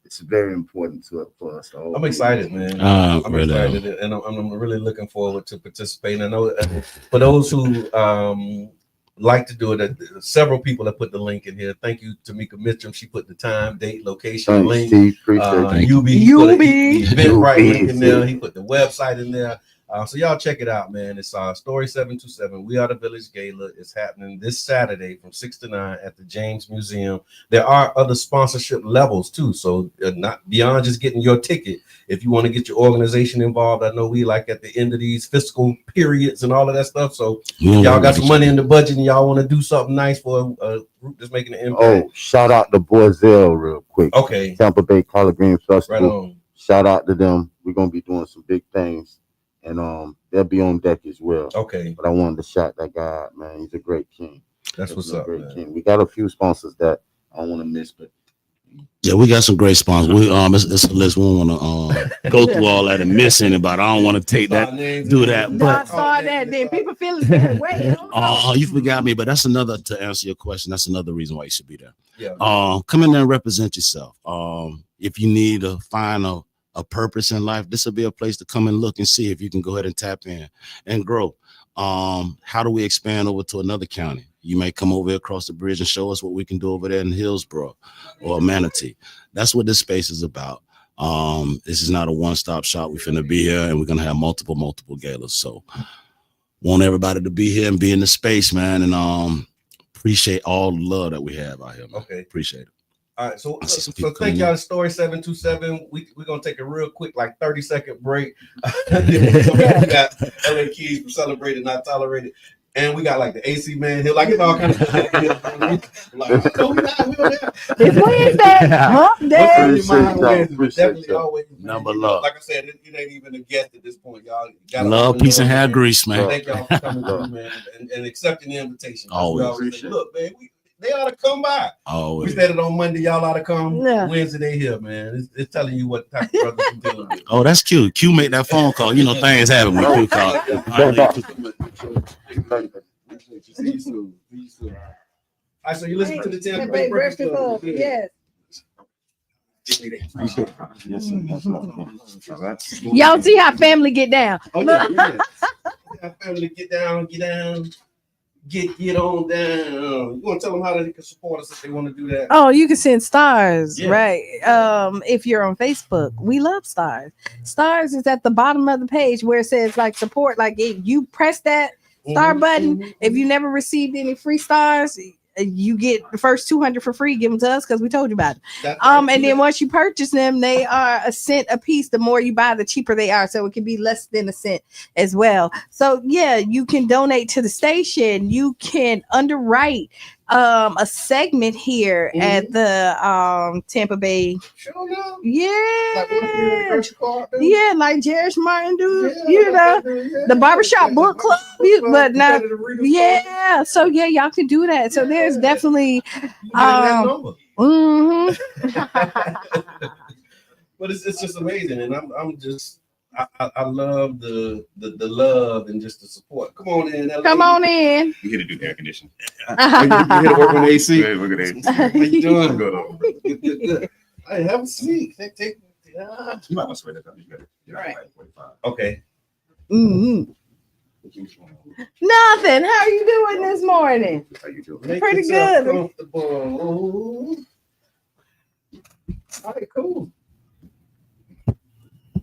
it's very important for us. I'm excited, man. I'm excited, and I'm really looking forward to participating. I know for those who like to do it, several people have put the link in here. Thank you, Tamika Mitchum. She put the time, date, location link. Steve, appreciate UB, the Eventbrite link in there. He put the website in there. So y'all check it out, man. It's S.T.O.R.Y 727. We Are the Village Gala. It's happening this Saturday from 6 to 9 at the James Museum. There are other sponsorship levels too, so not beyond just getting your ticket. If you want to get your organization involved, I know we like at the end of these fiscal periods and all of that stuff. So y'all got some money in the budget and y'all want to do something nice for a group that's making an impact. Oh, shout out to Boiselle real quick. Okay. Tampa Bay Collard Green Festival. Right on. Shout out to them. We're gonna be doing some big things. And they'll be on deck as well. Okay. But I wanted to shout that guy out, man. He's a great king. That's what's up, man. King. We got a few sponsors that I don't want to miss, but Yeah, we got some great sponsors. We it's a list. We don't want to go through all that and miss anybody. I don't want to take that, do that. I But saw that. Then people feeling bad. Wait, you forgot me. But that's another, to answer your question. That's another reason why you should be there. Yeah. Come in there and represent yourself. If you need to find a purpose in life, this will be a place to come and look and see if you can go ahead and tap in and grow. How do we expand over to another county? You may come over across the bridge and show us what we can do over there in Hillsborough or Manatee. That's what this space is about. This is not a one-stop shop. We're finna be here and we're gonna have multiple galas. So want everybody to be here and be in the space, man. And appreciate all the love that we have out here, man. Okay. Appreciate it. All right, so thank y'all, Story 727. We're gonna take a real quick, like 30-second break. We got LA Keys for Celebrated, Not Tolerated, and we got like the AC Man here, like it's all kind of stuff. Like, no, we don't have. It's Wednesday, hump day. Definitely always Number love. Like I said, it ain't even a guest at this point, y'all. Love, peace, and hair grease, man. Thank y'all for coming through, man, and accepting the invitation. Always. Say, look, man, they ought to come by. Always. We said it on Monday. Y'all ought to come. Yeah. Wednesday they here, man. It's telling you what type of brothers you dealing with. Oh, that's cute. Q made that phone call. You know things happen when Q call. See you soon. All right, so you listen to the Tampa Bay Breakfast Club. Yes. Y'all see how family get down. Oh, yeah. How family get down. Get on down. You want to tell them how they can support us if they want to do that? Oh, you can send stars, Yeah. right? If you're on Facebook, we love stars. Stars is at the bottom of the page where it says like support. Like if you press that star button, if you never received any free stars, you get the first 200 for free. Give them to us because we told you about it. And then once you purchase them, they are a cent a piece. The more you buy, the cheaper they are. So it can be less than a cent as well. So yeah, you can donate to the station. You can underwrite a segment here at the Tampa Bay. Yeah, yeah, like Jerry Martin do. You know, the barbershop book club. But now, yeah. So yeah, y'all can do that. So there's definitely. But it's just amazing, and I'm just. I love the love and just the support. Come on in, LA. Come on in. We here to do air conditioning. You here to work on the AC? We're good. How you doing? Good. Hey, have a seat. Take. You might want to spread that up. Right. Okay. Mm-hmm. Nothing. How are you doing this morning? How you doing? Make Pretty yourself good. Comfortable. All right, cool.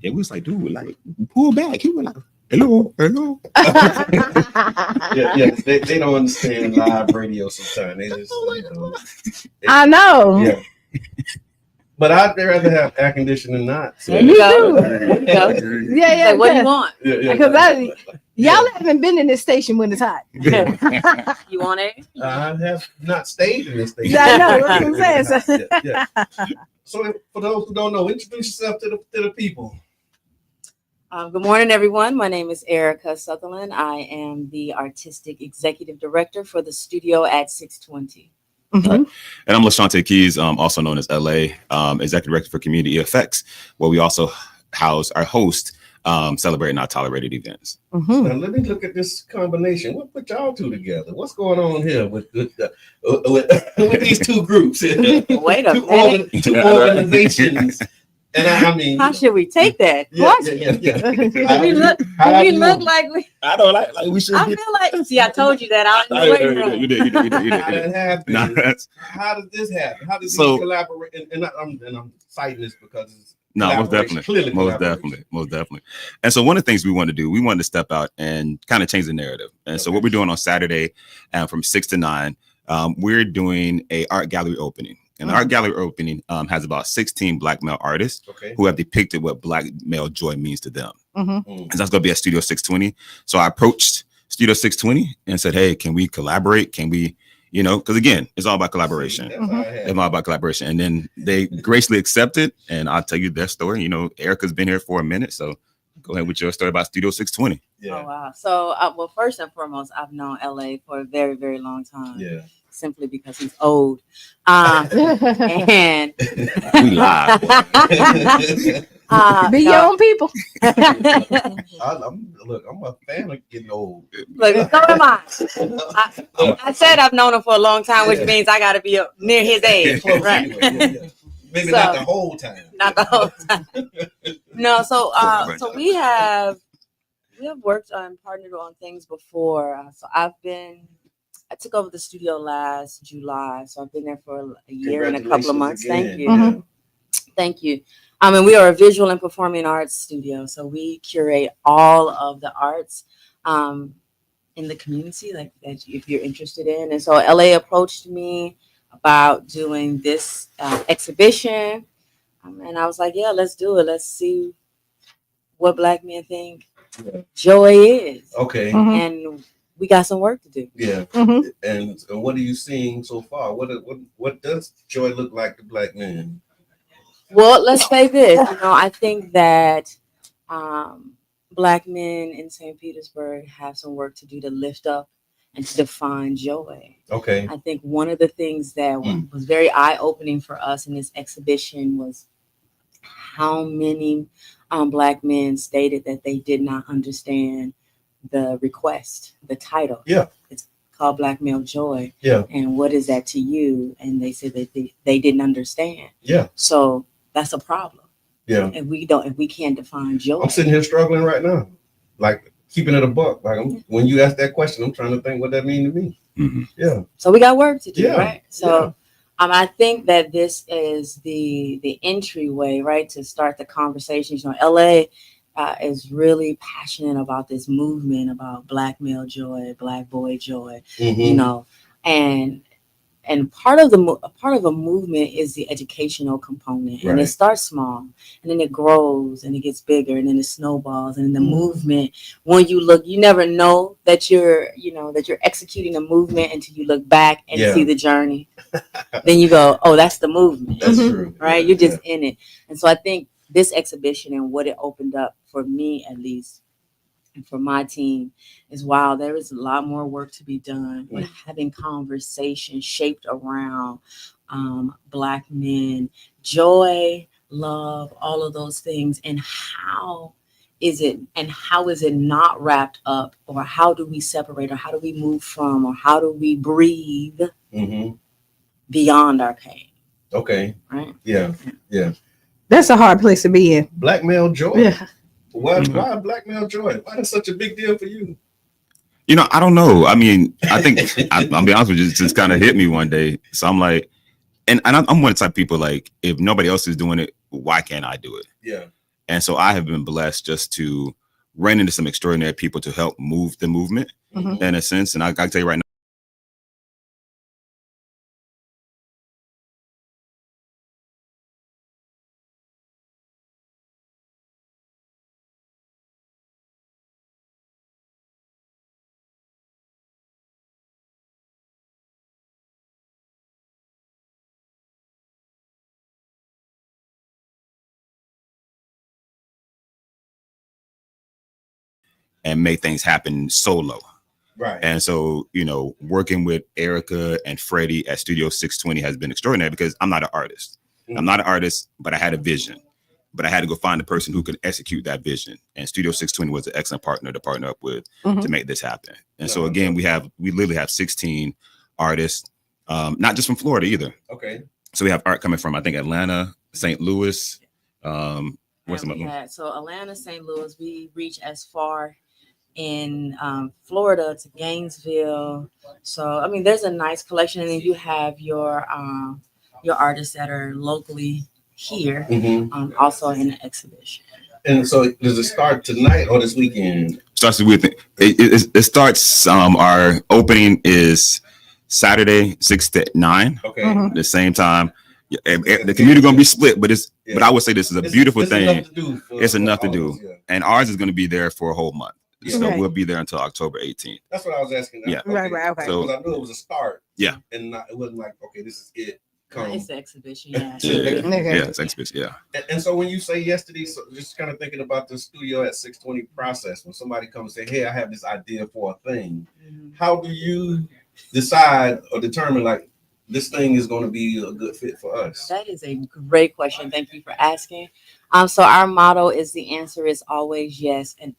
Yeah, we was like, dude, like, pull back. He was like, hello. Yeah, they don't understand live radio sometimes. They just, I know. Yeah. But I'd rather have air conditioning than not. So. You do. Yeah. Like, what do you want? Yeah. Because y'all haven't been in this station when it's hot. You want it? I have not stayed in this station. I know. That's what I'm saying. Yeah. So for those who don't know, introduce yourself to the people. Good morning, everyone. My name is Erica Sutherland. I am the artistic executive director for the studio at 620. Mm-hmm. Right. And I'm LaShante Keys, also known as LA, executive director for Community Effects, where we also host Celebrate Not Tolerated events. Mm-hmm. Now let me look at this combination. What put y'all two together? What's going on here with these two groups? Wait a minute. Two organizations. And I mean, how should we take that? Yeah. We look like we. I don't like we should. I feel like. See, I told you that. You did. How did this happen? How did these collaborate? And I'm citing this because it's most definitely. And so one of the things we wanted to do, we wanted to step out and kind of change the narrative. And so what we're doing on Saturday, from 6 to 9, we're doing a art gallery opening. And the art gallery opening has about 16 Black male artists who have depicted what Black male joy means to them. Mm-hmm. And that's going to be at Studio 620. So I approached Studio 620 and said, hey, can we collaborate? Can we, because again, it's all about collaboration. It's all about collaboration. And then they graciously accepted. And I'll tell you their story. Erica's been here for a minute. So go ahead with your story about Studio 620. Yeah. Oh, wow. So, well, first and foremost, I've known LA for a very, very long time. Yeah. simply because he's old. And we live. Be your own people. I'm a fan of getting old. Look, so am I. I said I've known him for a long time, which means I got to be near his age. Close right? Anyway, maybe not the whole time. Not the whole time. No, so we have worked on partnered on things before. So I took over the studio last July, so I've been there for a year and a couple of months. Again. Thank you. Thank you. And we are a visual and performing arts studio, so we curate all of the arts in the community, like that if you're interested in. And so LA approached me about doing this exhibition, and I was like, yeah, let's do it. Let's see what Black men think joy is. Okay. And we got some work to do. Yeah. And what are you seeing so far? What does joy look like to Black men? Well, let's say this. I think that Black men in St. Petersburg have some work to do to lift up and to define joy. Okay. I think one of the things that was very eye-opening for us in this exhibition was how many Black men stated that they did not understand the request, the title. Yeah. It's called Black Male Joy. Yeah. And what is that to you? And they said that they didn't understand. Yeah. So that's a problem. Yeah. If we can't define joy. I'm sitting here struggling right now. Like keeping it a buck. Like when you ask that question, I'm trying to think what that means to me. Mm-hmm. Yeah. So we got work to do, right? So yeah. I think that this is the entryway, right, to start the conversations. LA is really passionate about this movement about Black male joy, Black boy joy, and part of a movement is the educational component, and it starts small, and then it grows, and it gets bigger, and then it snowballs, and then the movement. When you look, you never know that you're executing a movement until you look back and see the journey. Then you go, oh, that's the movement. That's true, right? You're just in it, and so I think this exhibition and what it opened up for me, at least, and for my team, is wow, there is a lot more work to be done. We're having conversations shaped around Black men, joy, love, all of those things, and how is it not wrapped up, or how do we separate, or how do we move from, or how do we breathe beyond our pain? Okay. Right. Yeah. Yeah. That's a hard place to be in. Black male joy. Yeah. Why Black male joy? Why is such a big deal for you? I don't know. I mean, I think I'll be honest with you, it just kind of hit me one day. So I'm like, and I'm one of the type of people, like, if nobody else is doing it, why can't I do it? Yeah. And so I have been blessed just to run into some extraordinary people to help move the movement in a sense. And I can tell you right now, and make things happen solo. Right. And so, working with Erica and Freddie at Studio 620 has been extraordinary because I'm not an artist. I'm not an artist, but I had a vision. But I had to go find the person who could execute that vision. And Studio 620 was an excellent partner to partner up with to make this happen. And so again, we literally have 16 artists, not just from Florida either. Okay. So we have art coming from, I think, Atlanta, St. Louis. What's some other one? So Atlanta, St. Louis, we reach as far in Florida to Gainesville. So I mean, there's a nice collection, and then you have your artists that are locally here, also in the exhibition. And so, does it start tonight or this weekend? Starts with it starts. Our opening is Saturday, 6 to 9. Okay. The same time. The community gonna be split, but but I would say this is a beautiful thing. It's enough to do, and ours is gonna be there for a whole month. So we'll be there until October 18th. That's what I was asking. Yeah. Okay. Right. So I knew it was a start. Yeah. And it wasn't like, okay, this is it. It's the exhibition. Yeah. It's exhibition. Yeah. And so when you say yes to these, so just kind of thinking about the Studio at 620 process, when somebody comes and say, hey, I have this idea for a thing, how do you decide or determine like this thing is going to be a good fit for us? That is a great question. Thank you for asking. So our motto is the answer is always yes, and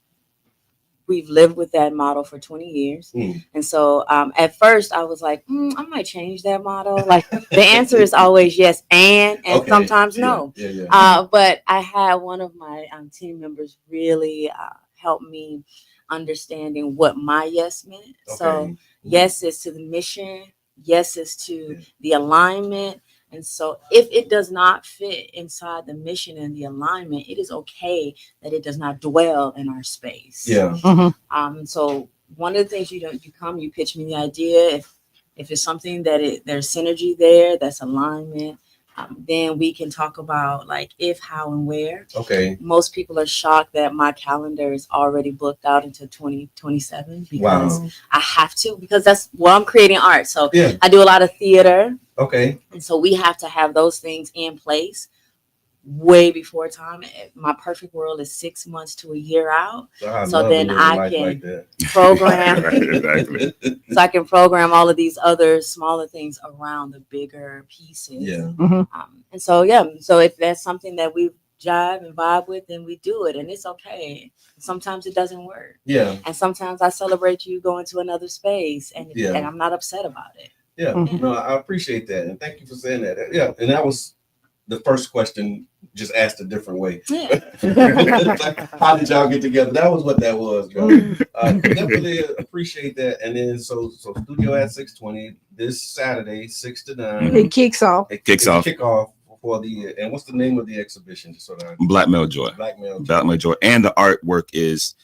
we've lived with that motto for 20 years. And so at first I was like, I might change that motto. Like the answer is always yes and okay. Sometimes no. But I had one of my team members really help me understanding what my yes meant. Okay. So yes is to the mission. Yes is to the alignment. And so if it does not fit inside the mission and the alignment, it is okay that it does not dwell in our space. Yeah. So one of the things you pitch me the idea. If it's something that there's synergy there, that's alignment, then we can talk about like if, how, and where. Okay. Most people are shocked that my calendar is already booked out into 2027 because I have to, because that's I'm creating art. So I do a lot of theater. Okay. And so we have to have those things in place way before time. My perfect world is 6 months to a year out. So then I can program. Exactly. So I can program all of these other smaller things around the bigger pieces. Yeah. And so, so if that's something that we jive and vibe with, then we do it. And it's okay. Sometimes it doesn't work. Yeah. And sometimes I celebrate you going to another space and I'm not upset about it. Yeah. No, I appreciate that. And thank you for saying that. Yeah. And that was the first question, just asked a different way. Yeah. Like, how did y'all get together? That was what that was, bro. Definitely appreciate that. And then so studio at 620 this Saturday, 6 to 9. It kicks off. Kickoff for the and what's the name of the exhibition? Just so that Black Male Joy. Black Male Joy. Black Male Joy. And the artwork is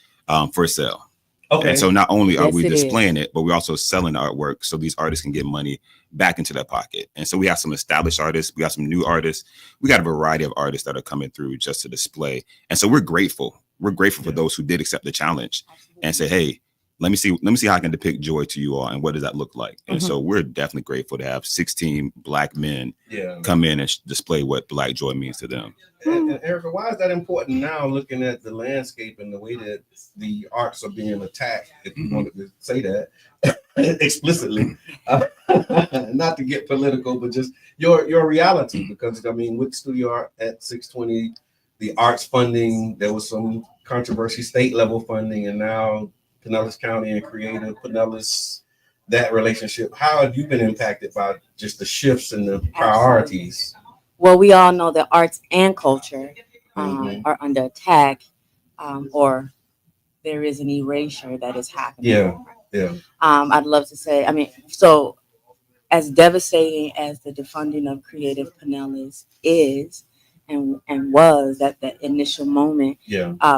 for sale. Okay. And so not only are we displaying it, but we're also selling artwork so these artists can get money back into their pocket. And so we have some established artists, we got some new artists, we got a variety of artists that are coming through just to display. And so we're grateful. We're grateful for those who did accept the challenge and say, hey, let me see how I can depict joy to you all and what does that look like. And so we're definitely grateful to have 16 Black men come in and display what Black joy means to them. And Erica, why is that important now, looking at the landscape and the way that the arts are being attacked, if you wanted to say that explicitly, not to get political, but just your reality, because I mean, with Studio Art at 620, the arts funding, there was some controversy, state level funding, and now Pinellas County and Creative Pinellas, that relationship. How have you been impacted by just the shifts in the priorities? Well, we all know that arts and culture are under attack, or there is an erasure that is happening. Yeah. I'd love to say, I mean, so as devastating as the defunding of Creative Pinellas is and was at that initial moment,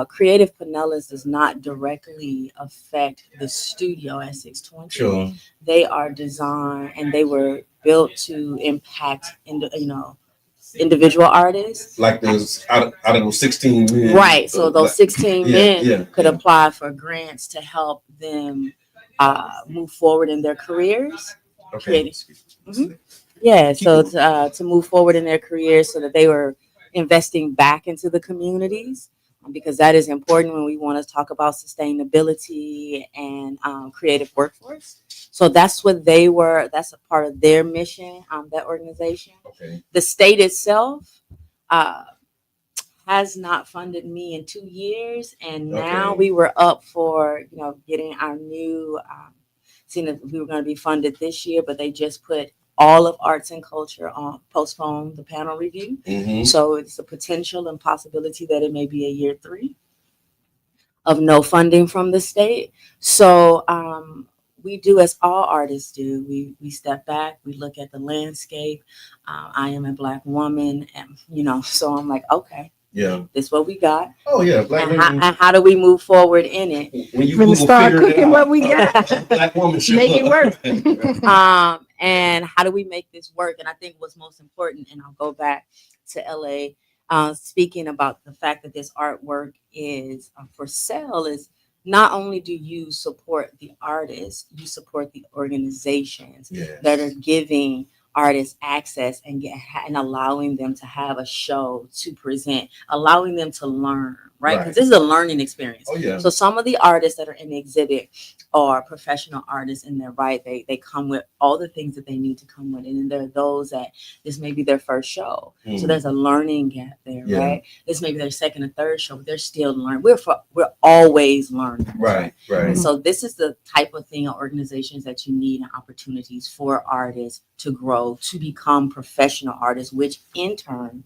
Creative Pinellas does not directly affect the studio at 620. Sure. They are designed and they were built to impact individual artists. Like those out of those 16 men. Right. So those 16 men could apply for grants to help them move forward in their careers. Okay. Yeah. So to move forward in their careers so that they were investing back into the communities, because that is important when we want to talk about sustainability and creative workforce. So that's what they were. That's a part of their mission, that organization. Okay. The state itself has not funded me in 2 years. And now we were up for, getting our new, seeing if we were going to be funded this year, but they just put all of arts and culture on postpone the panel review. So it's a potential and possibility that it may be a year 3 of no funding from the state. So we do as all artists do. We step back, we look at the landscape. I am a Black woman, and so I'm like, okay, this is what we got. Oh yeah, Black women. And how do we move forward in it? When you start cooking what we got, Black woman make it work. And how do we make this work? And I think what's most important, and I'll go back to LA, speaking about the fact that this artwork is for sale, is not only do you support the artists, you support the organizations that are giving artists access and allowing them to have a show to present, allowing them to learn, right? Because this is a learning experience. Oh, yeah. So some of the artists that are in the exhibit are professional artists in their right. They come with all the things that they need to come with. And then there are those that this may be their first show. So there's a learning gap there, right? This may be their second or third show, but they're still learning. We're always learning. Right. And so this is the type of thing or organizations that you need and opportunities for artists to grow, to become professional artists, which in turn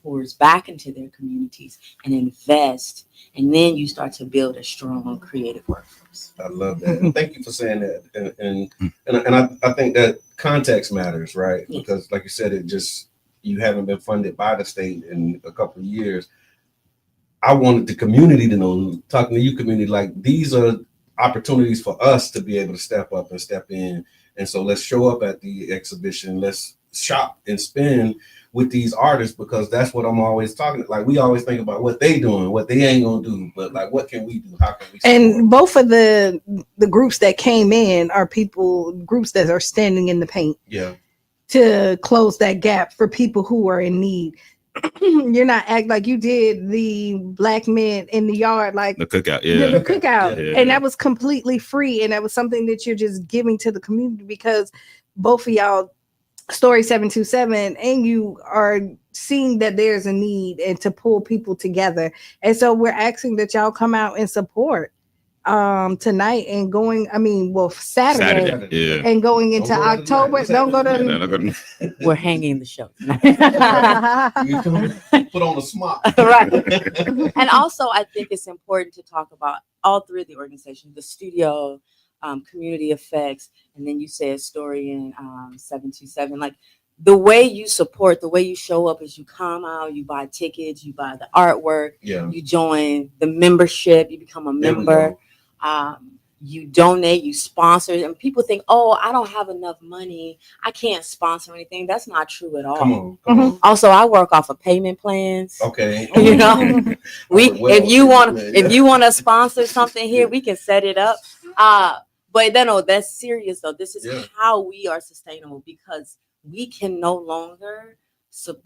pours back into their communities and invest. And then you start to build a strong creative workforce. I love that. And thank you for saying that. And I think that context matters, right? Yes. Because like you said, you haven't been funded by the state in a couple of years. I wanted the community to know, talking to you community, like these are opportunities for us to be able to step up and step in. And so let's show up at the exhibition. Let's shop and spend with these artists, because that's what I'm always talking. Like we always think about what they doing, what they ain't gonna do, but like what can we do? How can we support? And both of the groups that came in are groups that are standing in the paint. Yeah. To close that gap for people who are in need. You're not act like you did the Black men in the yard, like the cookout, the cookout, Yeah. And that was completely free, and that was something that you're just giving to the community, because both of y'all, S.T.O.R.Y 727, and you are seeing that there's a need and to pull people together, and so we're asking that y'all come out and support tonight and Saturday. Yeah. And going into October. Don't go to We're hanging the show tonight. Put on a smock. Right. And also I think it's important to talk about all three of the organizations, the studio, community effects, and then you said S.T.O.R.Y and 727. Like the way you support, the way you show up is you come out, you buy tickets, you buy the artwork, you join the membership, you become a member. You donate, you sponsor, and people think, oh, I don't have enough money, I can't sponsor anything. That's not true at all. Come on. Also, I work off of payment plans. Okay. You know, if you want to sponsor something here, we can set it up. But that's serious though. This is how we are sustainable, because we can no longer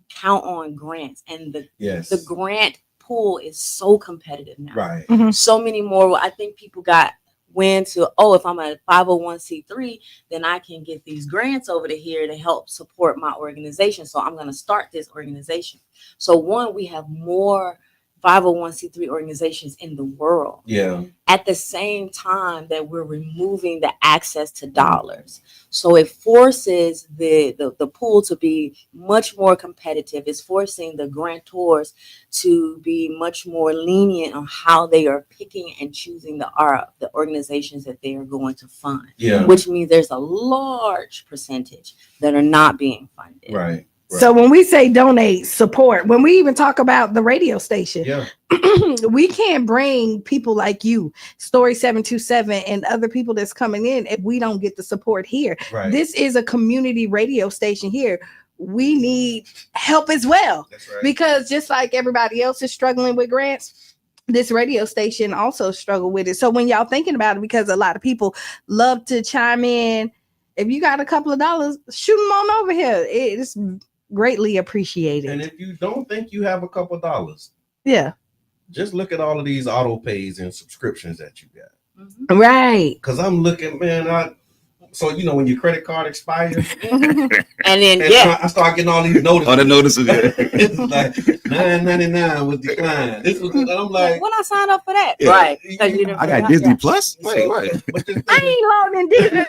count on grants, and the grant pool is so competitive now. Right. So many more. I think people got went to, if I'm a 501c3, then I can get these grants over to here to help support my organization. So I'm going to start this organization. So we have more 501c3 organizations in the world. Yeah. At the same time that we're removing the access to dollars. So it forces the pool to be much more competitive. It's forcing the grantors to be much more lenient on how they are picking and choosing the organizations that they are going to fund. Yeah. Which means there's a large percentage that are not being funded. Right. So when we say donate, support, when we even talk about the radio station, we can't bring people like you, S.T.O.R.Y 727, and other people that's coming in if we don't get the support here. Right. This is a community radio station here. We need help as well. That's right. Because just like everybody else is struggling with grants, this radio station also struggle with it. So when y'all thinking about it, because a lot of people love to chime in, if you got a couple of dollars, shoot them on over here. It's greatly appreciated. And if you don't think you have a couple dollars, just look at all of these auto pays and subscriptions that you got. Right. Because I'm looking, man, so when your credit card expires, and then I start getting all these notices. All the notices, It's like $9.99 was declined. I'm like, when I sign up for that, right? I got Disney Plus. Wait. I ain't loading Disney.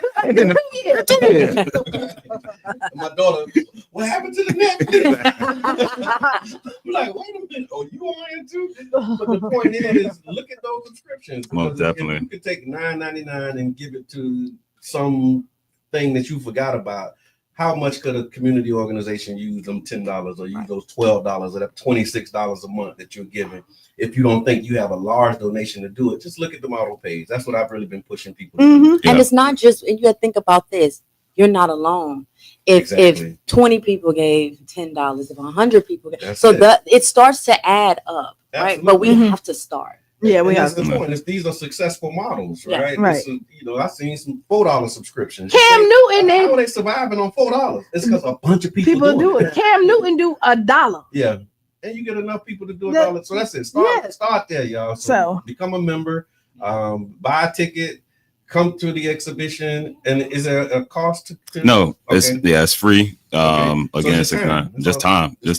My daughter, what happened to the Netflix? I'm like, wait a minute. Oh, you on here too? But the point is, look at those subscriptions. Most definitely. If you could take $9.99 and give it to some thing that you forgot about, how much could a community organization use them $10 or use those $12 or that $26 a month that you're giving? If you don't think you have a large donation to do it, just look at the auto pays. That's what I've really been pushing people to do. And it's not just, and you got to think about this, you're not alone. If 20 people gave $10, if 100 people gave, it starts to add up, right? But we have to start. Yeah, we that's are. the point. These are successful models, Yeah, right? right. Is, I've seen some $4 subscriptions. Cam Newton, how are they surviving on $4? It's because a bunch of people do it. Cam Newton do $1. Yeah, and you get enough people to do $1. So that's it. Start there, y'all. So become a member, buy a ticket, come to the exhibition. And is there a cost to No, okay. it's free. Okay. Again, so just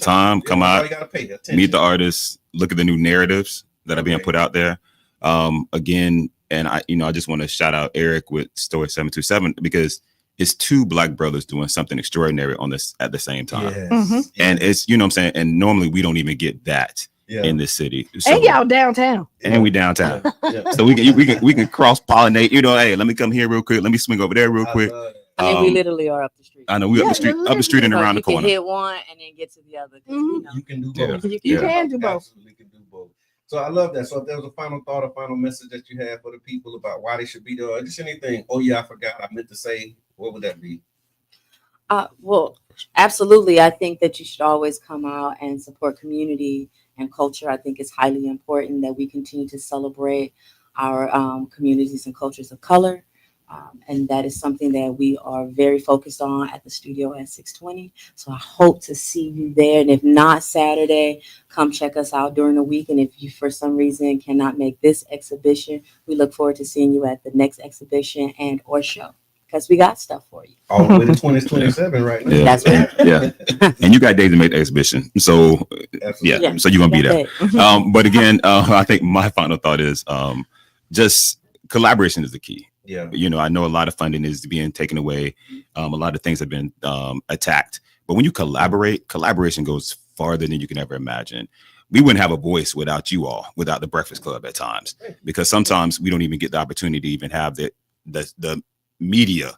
time. Come out, you gotta pay meet the artists, look at the new narratives that are being put out there. Again, and I just want to shout out Eric with S.T.O.R.Y 727 because it's two Black brothers doing something extraordinary on this at the same time. Yes. And it's, what I'm saying? And normally we don't even get that in this city. So, and y'all downtown. And we downtown. So we can cross pollinate, hey, let me come here real quick. Let me swing over there real quick. I mean, we literally are up the street. I know we up the street and around the corner. You can hit one and then get to the other. You can do both. You can do both. Absolutely can do both. So I love that. So if there was a final thought, a final message that you have for the people about why they should be there, or just anything, oh yeah, I forgot, I meant to say, what would that be? Well, absolutely. I think that you should always come out and support community and culture. I think it's highly important that we continue to celebrate our communities and cultures of color. And that is something that we are very focused on at the studio at 620. So I hope to see you there. And if not Saturday, come check us out during the week. And if you, for some reason, cannot make this exhibition, we look forward to seeing you at the next exhibition and or show. Because we got stuff for you. All the way to 2027 right now. Yeah. That's right. Yeah. And you got days to make the exhibition. So Absolutely. So you're gonna be there. But again, I think my final thought is just collaboration is the key. Yeah. I know a lot of funding is being taken away. A lot of things have been attacked. But when you collaboration goes farther than you can ever imagine. We wouldn't have a voice without you all, without the Breakfast Club at times, because sometimes we don't even get the opportunity to even have the media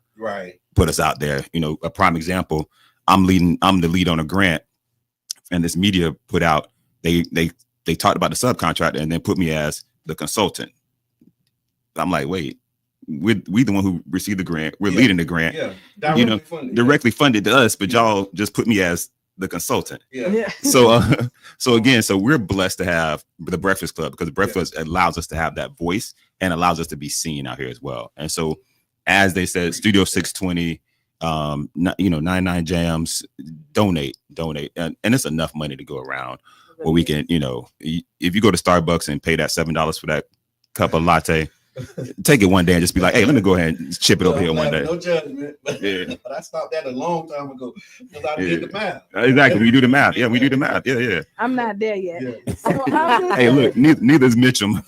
put us out there. A prime example, I'm the lead on a grant, and this media put out, they talked about the subcontractor and then put me as the consultant. I'm like, wait, we the one who received the grant, we're leading the grant, directly funded to us, but y'all just put me as the consultant. So we're blessed to have the Breakfast Club, because the Breakfast allows us to have that voice and allows us to be seen out here as well. And so, as they said, Studio 620, 99 Jams, donate, and it's enough money to go around where we can, if you go to Starbucks and pay that $7 for that cup of latte, take it one day and just be like, hey, let me go ahead and chip it over here one day. No judgment. But I stopped that a long time ago because I did the math. Exactly. We do the math. Yeah, we do the math. Yeah. I'm not there yet. Hey, look, neither is Mitchum.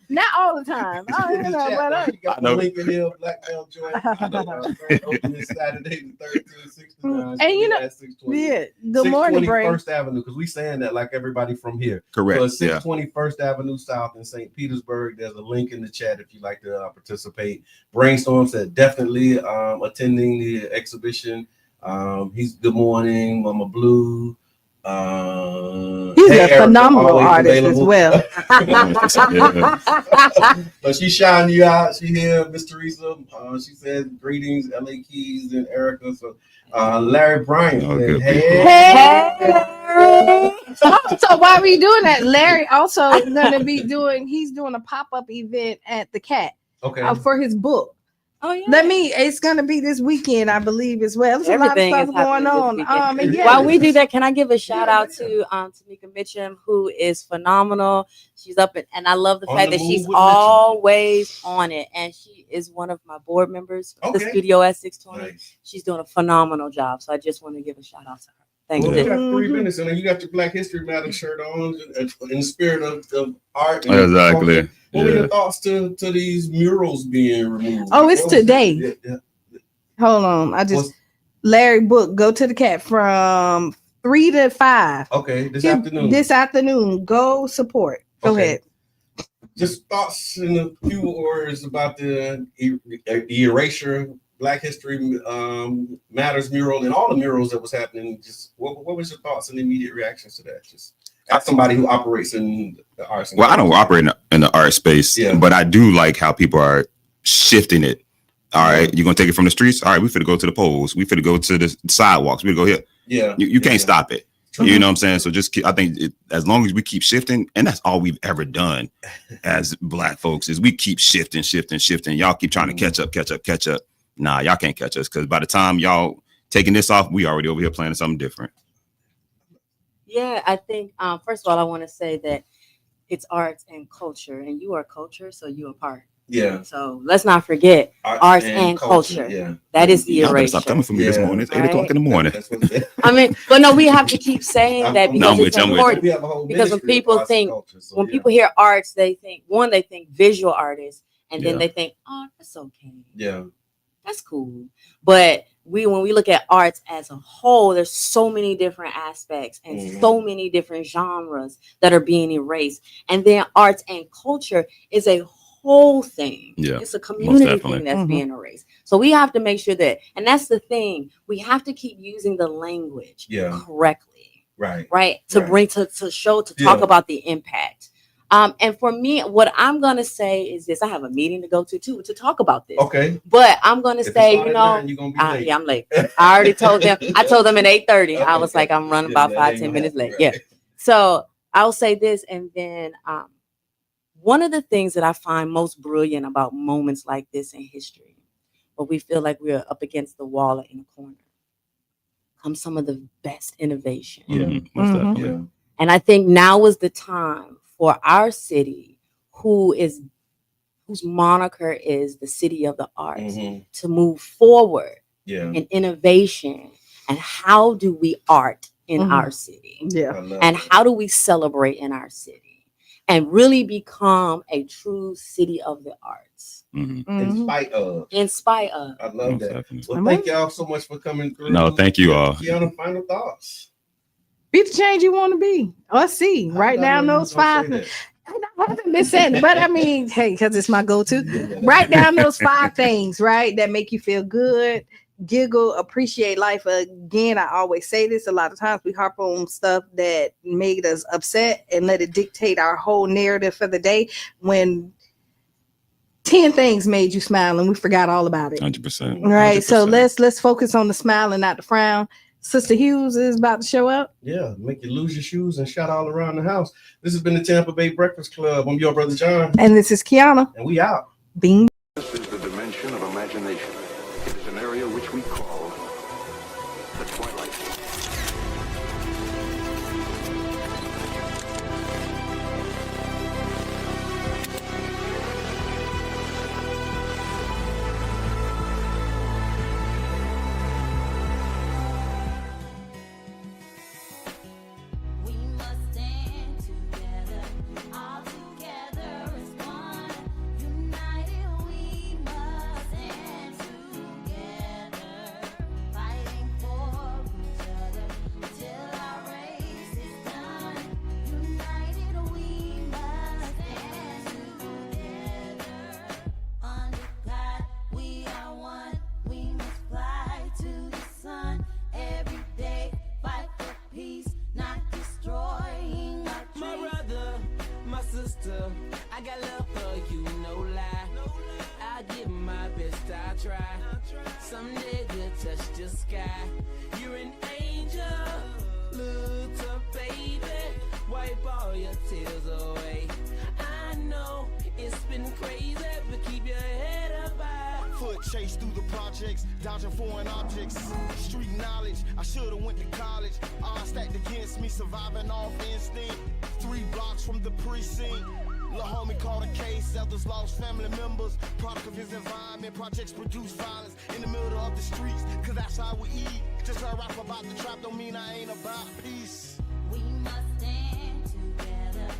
Not all the time. You got the link in here, Black Belt Joint. Opening Saturday the 1369. And good morning, Bray. First Avenue, because we saying that like everybody from here. Correct. So 620 First Avenue South in St. Petersburg. There's a link in the chat if you'd like to participate. Brainstorm said definitely attending the exhibition. He's good morning, Mama Blue. He's a phenomenal artist as well. But she's shouting you out. She here, Miss Teresa. She said greetings, LA Keys and Erica. So Larry Bryant said, hey. So while we doing that, Larry also gonna be he's doing a pop-up event at the Cat for his book. Oh yeah. It's gonna be this weekend, I believe, as well. There's Everything a lot of stuff going on. While we do that, can I give a shout out to Tamika Mitchum, who is phenomenal. She's up and I love the fact that she's always on it, and she is one of my board members of the studio at 620. Nice. She's doing a phenomenal job, so I just want to give a shout out to her. Thank you. You got 3 minutes, and then you got your Black History Matter shirt on in the spirit of art. And exactly. What were your thoughts to these murals being removed? Oh, it's today. Hold on. Larry book, go to the Cat from 3 to 5. Okay, afternoon. This afternoon. Go support. Go ahead. Just thoughts in a few words about the erasure, Black History Matters mural, and all the murals that was happening. Just what was your thoughts and immediate reactions to that? Just as somebody who operates in the arts. Well, I don't operate in the art space, but I do like how people are shifting it. All right, you're gonna take it from the streets. All right, we finna go to the polls. We finna go to the sidewalks. We go here. Yeah, you can't stop it. You know what I'm saying? So just I think as long as we keep shifting, and that's all we've ever done as Black folks is we keep shifting. Y'all keep trying to catch up. Nah, y'all can't catch us because by the time y'all taking this off, we already over here planning something different. Yeah, I think first of all, I want to say that it's arts and culture, and you are culture, so you are part. Yeah. So let's not forget arts and culture. Yeah. That is the erasure. Stop coming for me this morning. It's 8 o'clock in the morning. I mean, but no, we have to keep saying that because it's important. Because when people think, when people hear arts, they think they think visual artists, and then they think, oh, that's okay. Yeah. That's cool. But when we look at arts as a whole, there's so many different aspects and so many different genres that are being erased. And then arts and culture is a whole thing. Yeah, it's a community thing that's being erased. So we have to make sure that, and that's the thing, we have to keep using the language correctly. Right. To bring to talk about the impact. And for me, what I'm gonna say is this: I have a meeting to go to talk about this. Okay. But I'm gonna say, yeah, I'm late. I already told them. I told them at 8:30. I was like, I'm running about 5-10 minutes late. Yeah. So I'll say this, and then one of the things that I find most brilliant about moments like this in history, where we feel like we're up against the wall or in a corner, comes some of the best innovation. Yeah. And I think now is the time for our city, whose moniker is the city of the arts, to move forward in innovation. And how do we art in our city? And how do we celebrate in our city? And really become a true city of the arts. In spite of. I love that. Well, thank y'all so much for coming through. No, thank you all. Qiana, final thoughts. Be the change you want to be. Or see. Write down those 5. I haven't been saying, but I mean, hey, because it's my go-to. Write down those 5 things, right, that make you feel good, giggle, appreciate life. Again, I always say this a lot of times. We harp on stuff that made us upset and let it dictate our whole narrative for the day, when 10 things made you smile and we forgot all about it. 100%. Right. 100%. So let's focus on the smile and not the frown. Sister Hughes is about to show up. Yeah, make you lose your shoes and shout all around the house. This has been the Tampa Bay Breakfast Club. I'm your brother John. And this is Qiana. And we out. Bing. This is the dimension of imagination. It is an area which we call the twilight. I got love for you, no lie. I give my best, I try. Someday we'll touch the sky. You're an angel, little baby. Wipe all your tears away. I know it's been crazy, but keep your head up high. Foot chase through the projects, dodging foreign objects. Street knowledge, I should've went to college. Odds stacked against me, surviving off instinct. 3 blocks from the precinct. Lil' homie caught a case, others lost family members. Product of his environment, projects produce violence in the middle of the streets, cause that's how we eat. Just heard rap about the trap, don't mean I ain't about peace. We must stand together.